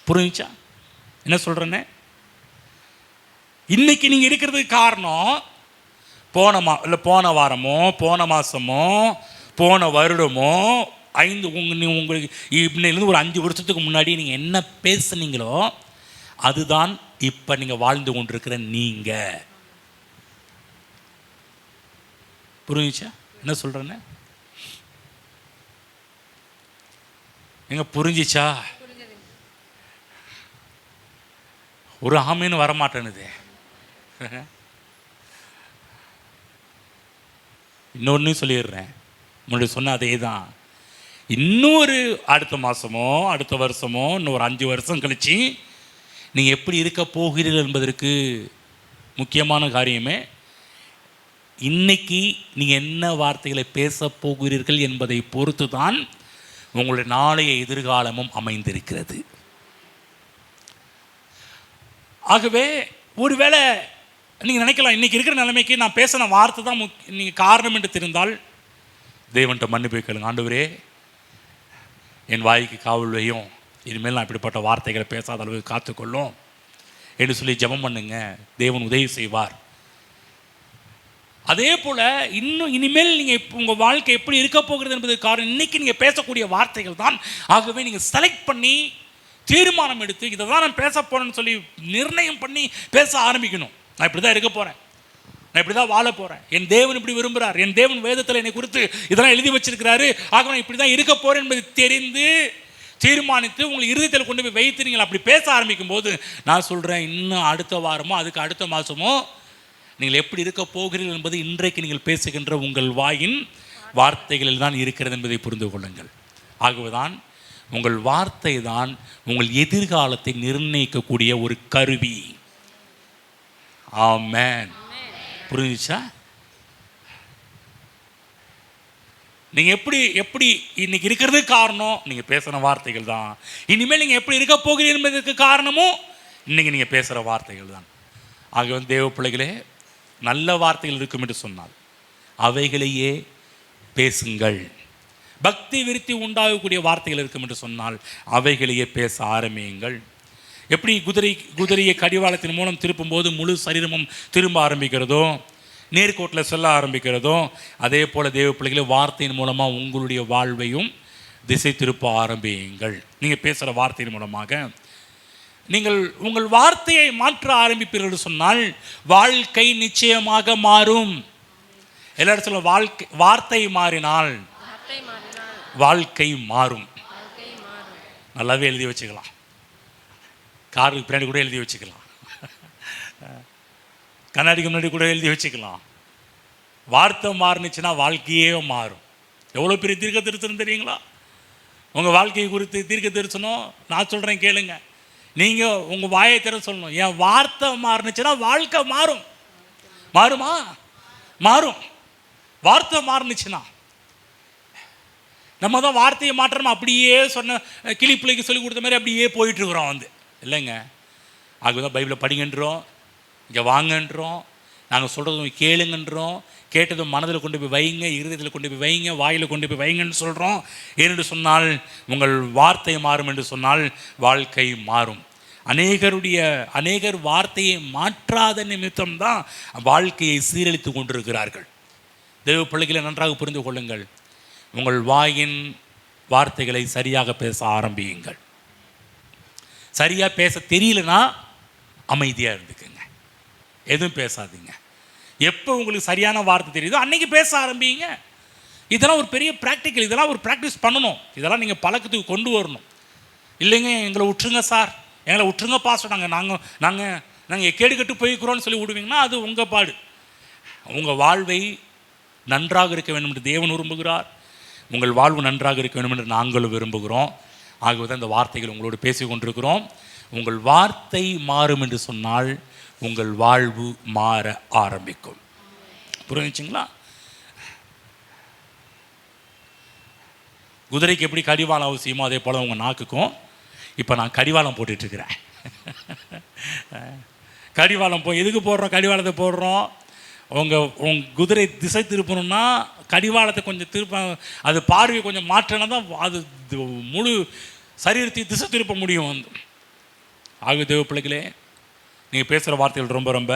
புரிஞ்சுச்சா என்ன சொல்கிறேன்னு? இன்னைக்கு நீங்கள் இருக்கிறதுக்கு காரணம் போன வாரமோ போன மாதமோ போன வருடமோ உங்களுக்கு இன்னிலிருந்து ஒரு 5 வருஷத்துக்கு முன்னாடி நீங்கள் என்ன பேசுனீங்களோ அதுதான் இப்போ நீங்கள் வாழ்ந்து கொண்டிருக்கிற நீங்கள். புரிஞ்சுச்சா என்ன சொல்கிறேன்னு? எங்க புரிஞ்சிச்சா? ஒரு ஆமீன்னு வரமாட்டேனுது. இன்னொன்று சொல்லிடுறேன், முன்னாடி சொன்ன அதே தான். இன்னொரு அடுத்த மாதமோ அடுத்த வருஷமோ இன்னொரு 5 வருஷம் கழித்து நீங்கள் எப்படி இருக்க போகிறீர்கள் என்பதற்கு முக்கியமான காரியமே இன்னைக்கு நீங்கள் என்ன வார்த்தைகளை பேச போகிறீர்கள் என்பதை பொறுத்து தான் உங்களுடைய நாளைய எதிர்காலமும் அமைந்திருக்கிறது. ஆகவே ஒருவேளை நீங்கள் நினைக்கலாம், இன்றைக்கி இருக்கிற நிலைமைக்கு நான் பேசின வார்த்தை தான் நீங்கள் காரணம் என்று தெரிந்தால் தேவன்கிட்ட மன்னிப்பு கேளுங்க. ஆண்டவரே, என் வாய்க்கு காவல் வையும், இனிமேல் நான் இப்படிப்பட்ட வார்த்தைகளை பேசாத அளவுக்கு காத்துக்கொள்ளும் என்று சொல்லி ஜெபம் பண்ணுங்க. தேவன் உதவி செய்வார். அதே போல் இனிமேல் நீங்கள் உங்கள் வாழ்க்கை எப்படி இருக்க போகிறது என்பது காரணம் இன்றைக்கி நீங்கள் பேசக்கூடிய வார்த்தைகள் தான். ஆகவே நீங்கள் செலக்ட் பண்ணி தீர்மானம் எடுத்து இதை தான் நான் பேச போகிறேன்னு சொல்லி நிர்ணயம் பண்ணி பேச ஆரம்பிக்கணும். நான் இப்படி தான் இருக்க போகிறேன், நான் இப்படி தான் வாழ போகிறேன், என் தேவன் இப்படி விரும்புகிறார், என் தேவன் வேதத்தில் என்னை குறித்து இதெல்லாம் எழுதி வச்சிருக்கிறாரு, ஆக நான் இப்படி தான் இருக்க போகிறேன் என்பதை தெரிந்து தீர்மானித்து உங்களை இருதயத்தில் கொண்டு போய் வைத்து நீங்கள் அப்படி பேச ஆரம்பிக்கும் போது நான் சொல்கிறேன், இன்னும் அடுத்த வாரமோ அதுக்கு அடுத்த மாதமோ நீங்கள் எப்படி இருக்க போகிறீர்கள் என்பது இன்றைக்கு நீங்கள் பேசுகின்ற உங்கள் வாயின் வார்த்தைகளில் தான் இருக்கிறது என்பதை புரிந்து கொள்ளுங்கள். ஆகவேதான் உங்கள் வார்த்தை தான் உங்கள் எதிர்காலத்தை நிர்ணயிக்கக்கூடிய ஒரு கருவி. ஆமென். புரிஞ்சுச்சா? நீங்கள் எப்படி இன்னைக்கு இருக்கிறதுக்கு காரணம் நீங்கள் பேசுகிற வார்த்தைகள் தான். இனிமேல் நீங்கள் எப்படி இருக்க போகிறீர்கள் என்பதற்கு காரணமும் இன்னைக்கு நீங்கள் பேசுகிற வார்த்தைகள் தான். ஆக தேவ பிள்ளைகளே, நல்ல வார்த்தைகள் இருக்கும் என்று சொன்னால் அவைகளையே பேசுங்கள். பக்தி விருத்தி உண்டாகக்கூடிய வார்த்தைகள் இருக்கும் என்று சொன்னால் அவைகளையே பேச ஆரம்பியுங்கள். எப்படி குதிரையை கடிவாளத்தின் மூலம் திருப்பும் போது முழு சரீரமும் திரும்ப ஆரம்பிக்கிறதோ, நேர்கோட்டில் சொல்ல ஆரம்பிக்கிறதோ, அதே போல் தேவ பிள்ளைகளை வார்த்தையின் மூலமாக உங்களுடைய வாழ்வையும் திசை திருப்ப ஆரம்பியுங்கள். நீங்கள் பேசுகிற வார்த்தையின் மூலமாக நீங்கள் உங்கள் வார்த்தையை மாற்ற ஆரம்பிப்பீர்கள் சொன்னால் வாழ்க்கை நிச்சயமாக மாறும். எல்லாரும் சொல்ல, வார்த்தை மாறினால் வாழ்க்கை மாறும். நல்லாவே எழுதி வச்சுக்கலாம், காருக்கு பின்னாடி கூட எழுதி வச்சுக்கலாம், கண்ணாடிக்கு முன்னாடி கூட எழுதி வச்சுக்கலாம். வார்த்தை மாறுனுச்சுன்னா வாழ்க்கையே மாறும். எவ்வளோ பெரிய தீர்க்க தரிசனம் தெரியுங்களா? உங்கள் வாழ்க்கையை குறித்து தீர்க்க தரிசனம் நான் சொல்கிறேன் கேளுங்க. நீங்கள் உங்கள் வாயை திற சொல்லணும், என் வார்த்தை மாறுனுச்சுன்னா வாழ்க்கை மாறும். மாறுமா? மாறும். வார்த்தை மாறுனுச்சுன்னா நம்ம தான் வார்த்தையை மாற்றணும். அப்படியே சொன்ன கிளி பிள்ளைக்கு சொல்லி கொடுத்த மாதிரி அப்படியே போயிட்டுருக்குறோம் இல்லைங்க. ஆகுதான் பைபிளை படிங்கன்றோம், இங்கே வாங்கன்றோம், நாங்கள் சொல்கிறதும் கேளுங்கன்றோம், கேட்டதும் மனதில் கொண்டு போய் வைங்க, இருதயத்தில் கொண்டு போய் வைங்க, வாயில் கொண்டு போய் வைங்கன்னு சொல்கிறோம். ஏனென்று சொன்னால் உங்கள் வார்த்தை மாறும் என்று சொன்னால் வாழ்க்கை மாறும். அநேகர் வார்த்தையை மாற்றாத நிமித்தம்தான் வாழ்க்கையை சீரழித்து கொண்டிருக்கிறார்கள். தேவ பிள்ளைகளை நன்றாக புரிந்து கொள்ளுங்கள். உங்கள் வாயின் வார்த்தைகளை சரியாக பேச ஆரம்பியுங்கள். சரியாக பேச தெரியலனா அமைதியாக இருந்துக்குங்க, எதுவும் பேசாதீங்க. எப்போ உங்களுக்கு சரியான வார்த்தை தெரியுதோ அன்றைக்கி பேச ஆரம்பிங்க. இதெல்லாம் ஒரு பெரிய ப்ராக்டிக்கல், இதெல்லாம் ஒரு ப்ராக்டிஸ் பண்ணணும். இதெல்லாம் நீங்கள் பழக்கத்துக்கு கொண்டு வரணும். இல்லைங்க எங்களை விட்டுருங்க சார், எங்களை விட்டுருங்க பாஸ்டர், நாங்கள் கேடு கட்டு போய்க்கிறோன்னு சொல்லி விடுவீங்கன்னா அது உங்கள் பாடு. உங்கள் வாழ்வை நன்றாக இருக்க வேண்டும் என்று தேவன் விரும்புகிறார். உங்கள் வாழ்வு நன்றாக இருக்க வேண்டும் என்று நாங்களும் விரும்புகிறோம். ஆகவே இந்த வார்த்தைகள் உங்களோடு பேசி கொண்டிருக்கிறோம். உங்கள் வார்த்தை மாறும் என்று சொன்னால் உங்கள் வாழ்வு மாற ஆரம்பிக்கும். புரிஞ்சுங்களா? குதிரைக்கு எப்படி கடிவாளம் அவசியமோ அதே போல் உங்கள் நாக்குக்கும் இப்போ நான் கடிவாளம் போட்டுட்ருக்கிறேன். கடிவாளம் எதுக்கு போடுறோம்? கடிவாளத்தை போடுறோம் உங்கள் குதிரை திசை திருப்பணும்னா கடிவாளத்தை கொஞ்சம் திருப்ப, அது பார்வையை கொஞ்சம் மாற்றினா தான் அது முழு சரீரத்தை திசை திருப்ப முடியும். ஆகவே தேவ பிள்ளைகளே, நீங்கள் பேசுகிற வார்த்தைகள் ரொம்ப ரொம்ப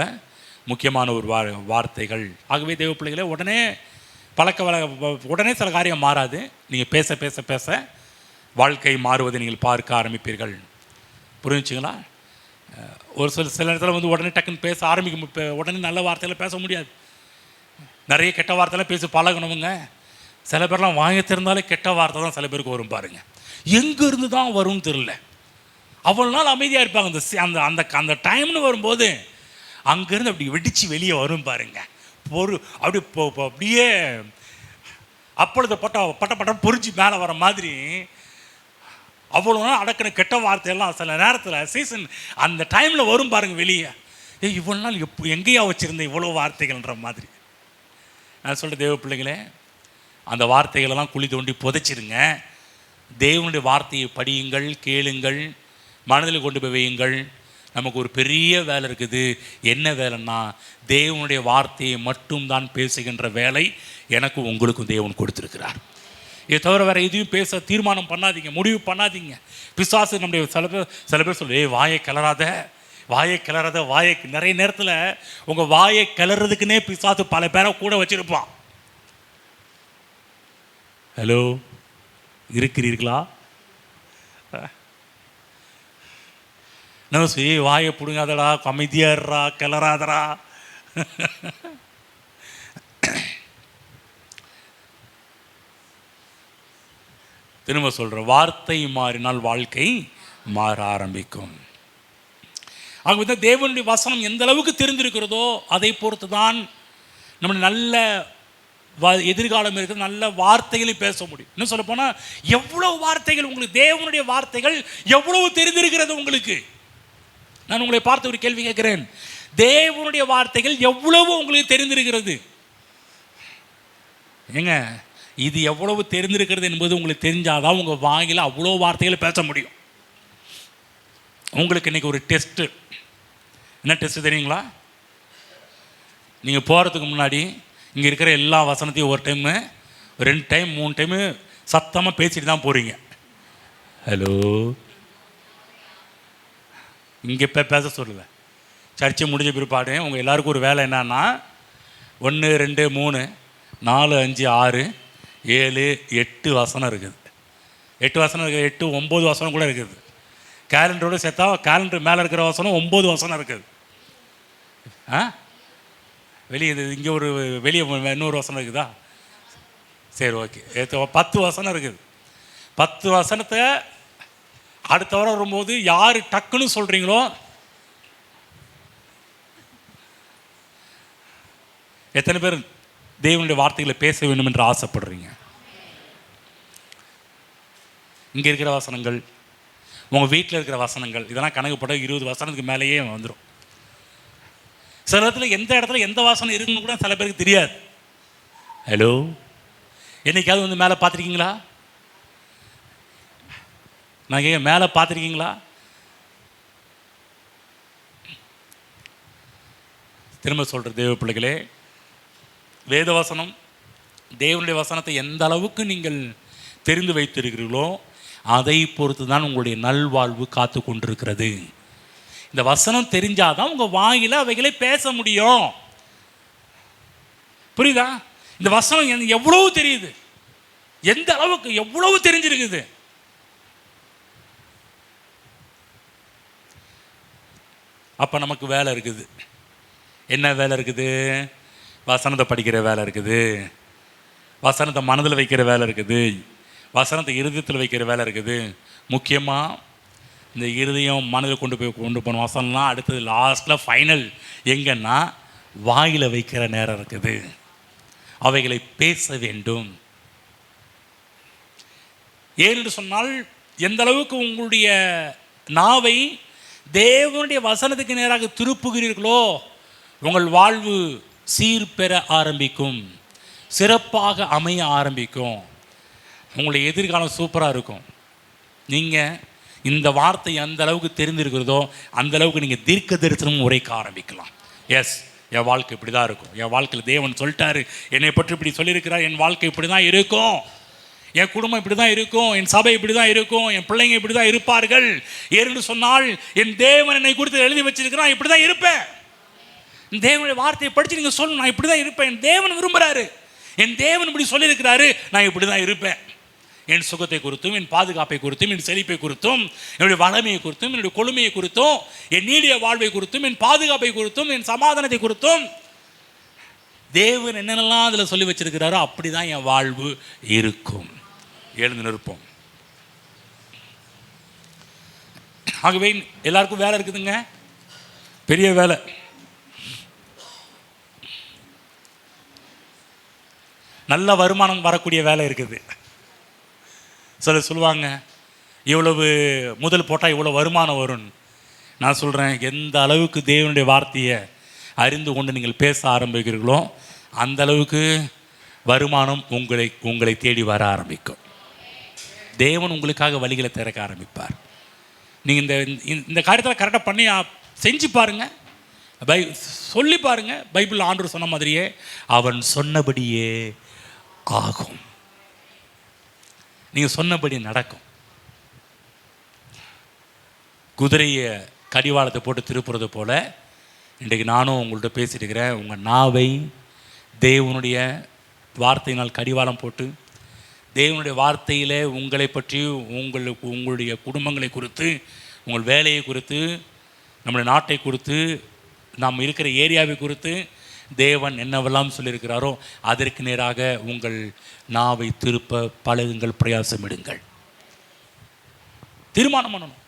முக்கியமான ஒரு வார்த்தைகள். ஆகவே தேவ பிள்ளைகளே, உடனே சில காரியம் மாறாது. நீங்கள் பேச பேச பேச வாழ்க்கை மாறுவதை நீங்கள் பார்க்க ஆரம்பிப்பீர்கள். புரிஞ்சுங்களா? ஒரு சில இடத்துல உடனே டக்குன்னு பேச ஆரம்பிக்கும். உடனே நல்ல வார்த்தையில் பேச முடியாது. நிறைய கெட்ட வார்த்தைலாம் பேசி பழகணுமுங்க. சில பேர்லாம் வாங்கி திறந்தாலே கெட்ட வார்த்தை தான் சில பேருக்கு வரும் பாருங்க. எங்கேருந்து தான் வரும்னு தெரியல. அவ்வளோ நாள் அமைதியாக இருப்பாங்க. அந்த அந்த டைம்னு வரும்போது அங்கேருந்து அப்படி வெடித்து வெளியே வரும் பாருங்க. அப்படியே அப்பொழுது பட்ட பொறிஞ்சு மேலே வர மாதிரி அவ்வளோ நாள் அடக்கின கெட்ட வார்த்தையெல்லாம் சில நேரத்தில் சீசன் அந்த டைமில் வரும் பாருங்கள் வெளியே. இவ்வளோ நாள் எங்கேயா வச்சுருந்தேன் இவ்வளோ வார்த்தைகள்ன்ற மாதிரி. நான் சொல்கிற தேவ பிள்ளைங்களே, அந்த வார்த்தைகளெல்லாம் குழி தோண்டி புதைச்சிருங்க. தேவனுடைய வார்த்தையை படியுங்கள், கேளுங்கள், மனதில் கொண்டு போய் வையுங்கள். நமக்கு ஒரு பெரிய வேலை இருக்குது. என்ன வேலைன்னா, தேவனுடைய வார்த்தையை மட்டும் தான் பேசுகின்ற வேலை எனக்கு உங்களுக்கும் தேவன் கொடுத்துருக்கிறார். இதை தவிர வேறு எதையும் பேச தீர்மானம் பண்ணாதீங்க, முடிவு பண்ணாதீங்க. பிசாசு நம்முடைய சில பேர் சொல்லு, வாயை கிளறாத நிறைய நேரத்தில் உங்கள் வாயை கிளறதுக்குன்னே பிசாசு பல பேரை கூட வச்சிருப்பான். ஹலோ, இருக்கிறீர்களா? நம்ம வாயை பிடுங்காதடா, அமைதியாடுறா, கிளறாதடா. திரும்ப சொல்கிறேன், வார்த்தை மாறினால் வாழ்க்கை மாற ஆரம்பிக்கும். ஆகவே தேவனுடைய வசனம் எந்த அளவுக்கு தெரிந்திருக்கிறதோ அதை பொறுத்து தான் நம்முடைய நல்ல எதிர்காலம் இருக்கிற நல்ல வார்த்தைகளை பேச முடியும். இன்னும் சொல்ல போனால், எவ்வளவு வார்த்தைகள் உங்களுக்கு, தேவனுடைய வார்த்தைகள் எவ்வளவு தெரிந்திருக்கிறது உங்களுக்கு. நான் உங்களை பார்த்து ஒரு கேள்வி கேட்கிறேன், தேவனுடைய வார்த்தைகள் எவ்வளவு உங்களுக்கு தெரிந்திருக்கிறது? ஏங்க, இது எவ்வளவு தெரிந்திருக்கிறது என்பது உங்களுக்கு தெரிஞ்சாதான் உங்கள் வாயில் அவ்வளோ வார்த்தைகளை பேச முடியும். உங்களுக்கு இன்றைக்கி ஒரு டெஸ்ட்டு. என்ன டெஸ்ட்டு தெரியுங்களா? நீங்கள் போகிறதுக்கு முன்னாடி இங்கே இருக்கிற எல்லா வசனத்தையும் ஒரு டைமு 2 டைம் 3 டைமு சத்தமாக பேசிட்டு தான் போகிறீங்க. ஹலோ, இங்கே பேச சொல்லலை. சர்ச்சை முடிஞ்ச பிற்பாடு உங்கள் எல்லாருக்கும் ஒரு வேலை என்னன்னா 1 2 3 4 5 6 7 8 வசனம் இருக்குது. 8 வசனம் இருக்குது. 8 9 வசனம் கூட இருக்குது. கேலண்டரோடு சேர்த்தா கேலண்டர் மேலே இருக்கிற வசனம் 9 வசனம் இருக்குது. வெளியே இங்கே ஒரு வெளியே இன்னொரு வசனம் இருக்குதா? சரி, ஓகே. 10 வசனம் இருக்குது. 10 வசனத்தை அடுத்த வாரம் வரும்போது யார் டக்குன்னு சொல்கிறீங்களோ, எத்தனை பேர் தேவனுடைய வார்த்தைகளை பேச வேண்டும் என்று ஆசைப்படுறீங்க? இங்கே இருக்கிற வசனங்கள், உங்கள் வீட்டில் இருக்கிற வசனங்கள், இதெல்லாம் கணக்கு போட 20 வசனத்துக்கு மேலேயே வந்துடும். சில இடத்துல எந்த இடத்துல எந்த வாசனம் இருக்குன்னு கூட சில பேருக்கு தெரியாது. ஹலோ, என்னைக்காவது வந்து மேலே பார்த்துருக்கீங்களா? நான் கேட்க, மேலே பார்த்துருக்கீங்களா? திரும்ப சொல்கிற தேவ பிள்ளைகளே, வேதவசனம் தேவனுடைய வசனத்தை எந்த அளவுக்கு நீங்கள் தெரிந்து வைத்திருக்கிறீர்களோ அதை பொறுத்து தான் உங்களுடைய நல்வாழ்வு காத்து கொண்டிருக்கிறது. இந்த வசனம் தெரிஞ்சாதான் உங்கள் வாயில அவைகளை பேச முடியும். புரியுதா? இந்த வசனம் எவ்வளவு தெரியுது, எந்த அளவுக்கு எவ்வளவு தெரிஞ்சிருக்குது. அப்போ நமக்கு வேலை இருக்குது. என்ன வேலை இருக்குது? வசனத்தை படிக்கிற வேலை இருக்குது, வசனத்தை மனதில் வைக்கிற வேலை இருக்குது, வசனத்தை இருதயத்தில் வைக்கிற வேலை இருக்குது. முக்கியமாக இந்த இருதயம் மனதில் கொண்டு போன வசனம்லாம் அடுத்தது லாஸ்ட்டில் ஃபைனல் எங்கன்னா வாயில் வைக்கிற நேரம் இருக்குது. அவைகளை பேச வேண்டும். ஏனென்று சொன்னால் எந்த அளவுக்கு உங்களுடைய நாவை தேவனுடைய வசனத்துக்கு நேராக திருப்புகிறீர்களோ உங்கள் வாழ்வு சீர்பெற ஆரம்பிக்கும், சிறப்பாக அமைய ஆரம்பிக்கும். உங்களுடைய எதிர்காலம் சூப்பராக இருக்கும். நீங்கள் இந்த வார்த்தை எந்த அளவுக்கு தெரிந்திருக்கிறதோ அந்த அளவுக்கு நீங்கள் தீர்க்க தரிசனமும் உரைக்க ஆரம்பிக்கலாம். எஸ், என் வாழ்க்கை இப்படி தான் இருக்கும். என் வாழ்க்கையில் தேவன் சொல்லிட்டாரு, என்னை பற்றி இப்படி சொல்லியிருக்கிறார், என் வாழ்க்கை இப்படி தான் இருக்கும், என் குடும்பம் இப்படி தான் இருக்கும், என் சபை இப்படி தான் இருக்கும், என் பிள்ளைங்க இப்படி தான் இருப்பார்கள். ஏன்னு சொன்னால் என் தேவன் என்னை குறித்து எழுதி வச்சிருக்கிறான், இப்படி தான் இருப்பேன். தேவனுடைய வார்த்தையை படித்து நீங்கள் சொல்லணும், நான் இப்படி தான் இருப்பேன். என் தேவன் விரும்புகிறாரு, என் தேவன் இப்படி சொல்லியிருக்கிறாரு, நான் இப்படி தான் இருப்பேன். என் சுகத்தை குறித்தும், என் பாதுகாப்பை குறித்தும், என் செழிப்பை குறித்தும், என்னுடைய வளமையை குறித்தும், என்னுடைய கொழுமையை குறித்தும், என் நீடிய வாழ்வை குறித்தும், என் பாதுகாப்பை குறித்தும், என் சமாதானத்தை குறித்தும் தேவன் என்னென்னலாம் அதில் சொல்லி வச்சிருக்கிறாரோ அப்படி தான் என் வாழ்வு இருக்கும். எழுந்து நிற்போம். ஆகவே எல்லாருக்கும் வேலை இருக்குதுங்க, பெரிய வேலை. நல்ல வருமானம் வரக்கூடிய வேலை இருக்குது. சொல்லுவாங்க, இவ்வளவு முதல் போட்டால் இவ்வளோ வருமானம் வரும்னு. நான் சொல்கிறேன், எந்த அளவுக்கு தேவனுடைய வார்த்தையை அறிந்து கொண்டு நீங்கள் பேச ஆரம்பிக்கிறீர்களோ அந்த அளவுக்கு வருமானம் உங்களை தேடி வர ஆரம்பிக்கும். தேவன் உங்களுக்காக வழிகளை திறக்க ஆரம்பிப்பார். நீங்கள் இந்த காரியத்தில் கரெக்டாக பண்ணி செஞ்சு பாருங்கள், சொல்லி பாருங்கள். பைபிள் ஆண்டவர் சொன்ன மாதிரியே அவன் சொன்னபடியே ஆகும். நீங்கள் சொன்னபடி நடக்கும். குதிரையை கடிவாளத்தை போட்டு திருப்புறது போல் இன்றைக்கு நானும் உங்கள்கிட்ட பேசிட்டு இருக்கிறேன். உங்கள் நாவை தேவனுடைய வார்த்தையினால் கடிவாளம் போட்டு தேவனுடைய வார்த்தையில் உங்களை பற்றி, உங்களுடைய குடும்பங்களை குறித்து, உங்கள் வேலையை குறித்து, நம்முடைய நாட்டை குறித்து, நாம் இருக்கிற ஏரியாவை குறித்து தேவன் என்னவெல்லாம் சொல்லியிருக்கிறாரோ அதற்கு நேராக உங்கள் நாவை திருப்ப பழகுங்கள், பிரயாசமிடுங்கள், தீர்மானம் பண்ணணும்.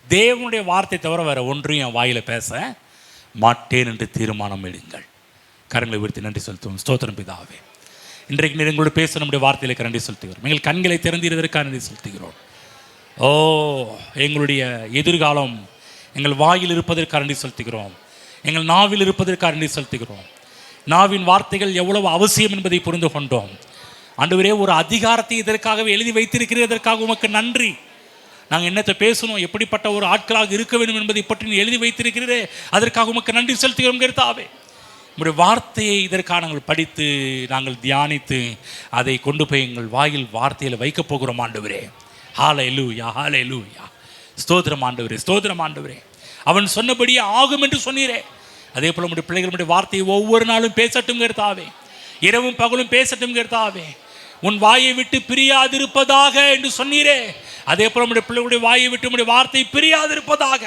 தேவனுடைய வார்த்தை தவிர வேறு ஒன்றையும் என் வாயில் பேச மாட்டேன் என்று தீர்மானம் எடுங்கள். கரங்களை உயர்த்தி நன்றி செலுத்துவோம். ஸ்தோத்திரம் பிதாவே, இன்றைக்கு நீர் எங்களோடு பேச நம்முடைய வார்த்தைகளுக்கு நன்றி செலுத்துகிறோம். எங்கள் கண்களை திறந்திருவதற்காக நன்றி செலுத்துகிறோம். ஓ, எங்களுடைய எதிர்காலம் எங்கள் வாயில் இருப்பதற்காக நன்றி செலுத்துகிறோம். எங்கள் நாவில் இருப்பதற்காக நன்றி செலுத்துகிறோம். நாவின் வார்த்தைகள் எவ்வளவு அவசியம் என்பதை புரிந்து கொண்டோம். ஆண்டவரே, ஒரு அதிகாரத்தை இதற்காகவே எழுதி வைத்திருக்கிறதற்காக உமக்கு நன்றி. நாங்கள் என்னத்தை பேசணும், எப்படிப்பட்ட ஒரு ஆட்களாக இருக்க வேண்டும் என்பதை பற்றி நீ எழுதி வைத்திருக்கிறதே, அதற்காக உமக்கு நன்றி செலுத்துகிறோம் கர்த்தாவே. உங்களுடைய வார்த்தையை இதற்காக நாங்கள் படித்து நாங்கள் தியானித்து அதை கொண்டு போய் எங்கள் வாயில் வார்த்தையில் வைக்கப் போகிறோம் ஆண்டவரே. ஹல்லேலூயா, ஹல்லேலூயா. ஸ்தோத்திரம் ஆண்டவரே, ஸ்தோத்திரம் ஆண்டவரே. அவன் சொன்னபடியே ஆகும் என்று சொன்னீரே. அதே போல் நம்முடைய பிள்ளைகளுடைய வார்த்தையை ஒவ்வொரு நாளும் பேசட்டும் கர்த்தாவே, இரவும் பகலும் பேசட்டும் கர்த்தாவே. உன் வாயை விட்டு பிரியாதிருப்பதாக என்று சொன்னீரே, அதே போல் நம்முடைய பிள்ளைகளுடைய வாயை விட்டு நம்முடைய வார்த்தை பிரியாதிருப்பதாக.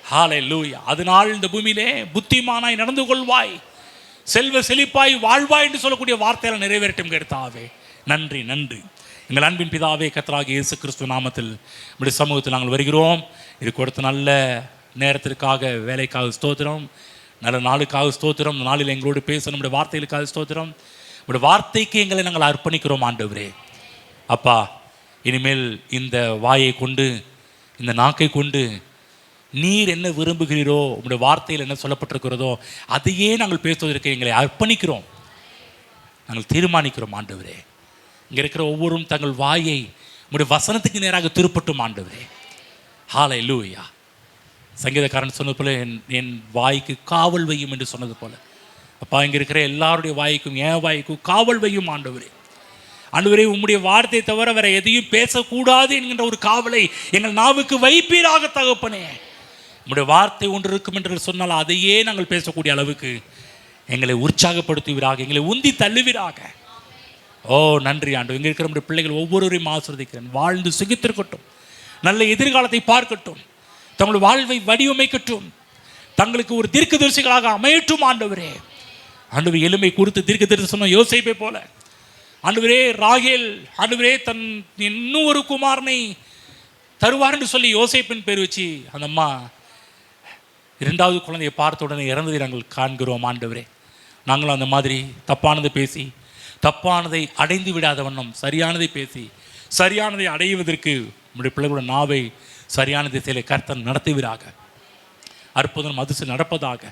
ஹல்லேலூயா. அதனால் இந்த பூமியிலே புத்திமானாய் நடந்து கொள்வாய், செல்வ செழிப்பாய் வாழ்வாய் என்று சொல்லக்கூடிய வார்த்தையால் நிறைவேறட்டும் கர்த்தாவே. நன்றி, நன்றி. எங்கள் அன்பின் பிதாவே, கர்த்தராகிய இயேசு கிறிஸ்து நாமத்தில் நம்முடைய சமூகத்தில் நாங்கள் வருகிறோம். இது கொடுத்த நல்ல நேரத்திற்காக, வேலைக்காக ஸ்தோத்திரம், நல்ல நாளுக்காக ஸ்தோத்திரம். இந்த நாளில் எங்களோடு பேச நம்முடைய வார்த்தைகளுக்காக ஸ்தோத்திரம். நம்முடைய வார்த்தைக்கு எங்களை நாங்கள் அர்ப்பணிக்கிறோம் ஆண்டவரே. அப்பா, இனிமேல் இந்த வாயை கொண்டு, இந்த நாக்கை கொண்டு நீர் என்ன விரும்புகிறீரோ, உங்களுடைய வார்த்தையில் என்ன சொல்லப்பட்டிருக்கிறதோ அதையே நாங்கள் பேசுவதற்கு எங்களை அர்ப்பணிக்கிறோம், நாங்கள் தீர்மானிக்கிறோம் ஆண்டவரே. இங்கே இருக்கிற ஒவ்வொருவரும் தங்கள் வாயை உங்களுடைய வசனத்துக்கு நேராக திருப்பட்டும் ஆண்டவரே. ஹல்லேலூயா. சங்கீதக்காரன் சொன்னது போல, என் வாய்க்கு காவல் வையும் என்று சொன்னது போல, அப்பா, இங்கே இருக்கிற எல்லாருடைய வாய்க்கும் என் வாய்க்கும் காவல் வையும் ஆண்டவரே. ஆண்டவரே, உம்முடைய வார்த்தையை தவிர வேற எதையும் பேசக்கூடாது என்கின்ற ஒரு காவலை எங்கள் நாவுக்கு வைப்பீராக தகப்பனே. உம்முடைய வார்த்தை ஒன்று இருக்கும் என்று சொன்னால் அதையே நாங்கள் பேசக்கூடிய அளவுக்கு எங்களை உற்சாகப்படுத்துவீராக, எங்களை உந்தி தள்ளுவீராக. ஓ நன்றி ஆண்டு. இங்கே இருக்கிற நம்முடைய பிள்ளைகள் ஒவ்வொருவரையும் ஆசீர்வதிக்கிறேன். வாழ்ந்து சுகித்திருக்கட்டும், நல்ல எதிர்காலத்தை பார்க்கட்டும், தங்களுடைய வாழ்வை வடிவமைக்கட்டும், தங்களுக்கு ஒரு தீர்க்கதரிசிகளாக அமையட்டும் ஆண்டவரே. ஆண்டவரே, எளிமை குறித்து தீர்க்கதரிசி சொன்ன யோசேப்பை போல ஆண்டவரே, ராகேல் ஆண்டவரே தன் இன்னும் ஒரு குமாரனை தருவார் என்று சொல்லி யோசேப்பின் பேர் வச்சு அந்த அம்மா இரண்டாவது குழந்தையை பார்த்த உடனே இறந்ததை நாங்கள் காண்கிறோம் ஆண்டவரே. நாங்களும் அந்த மாதிரி தப்பானதை பேசி தப்பானதை அடைந்து விடாத வண்ணம் சரியானதை பேசி சரியானதை அடைவதற்கு நம்முடைய பிள்ளைகளோட நாவை சரியான திசையிலே கர்த்தர் நடத்துவீராக. அற்புதம் அதிசயம் நடப்பதாக.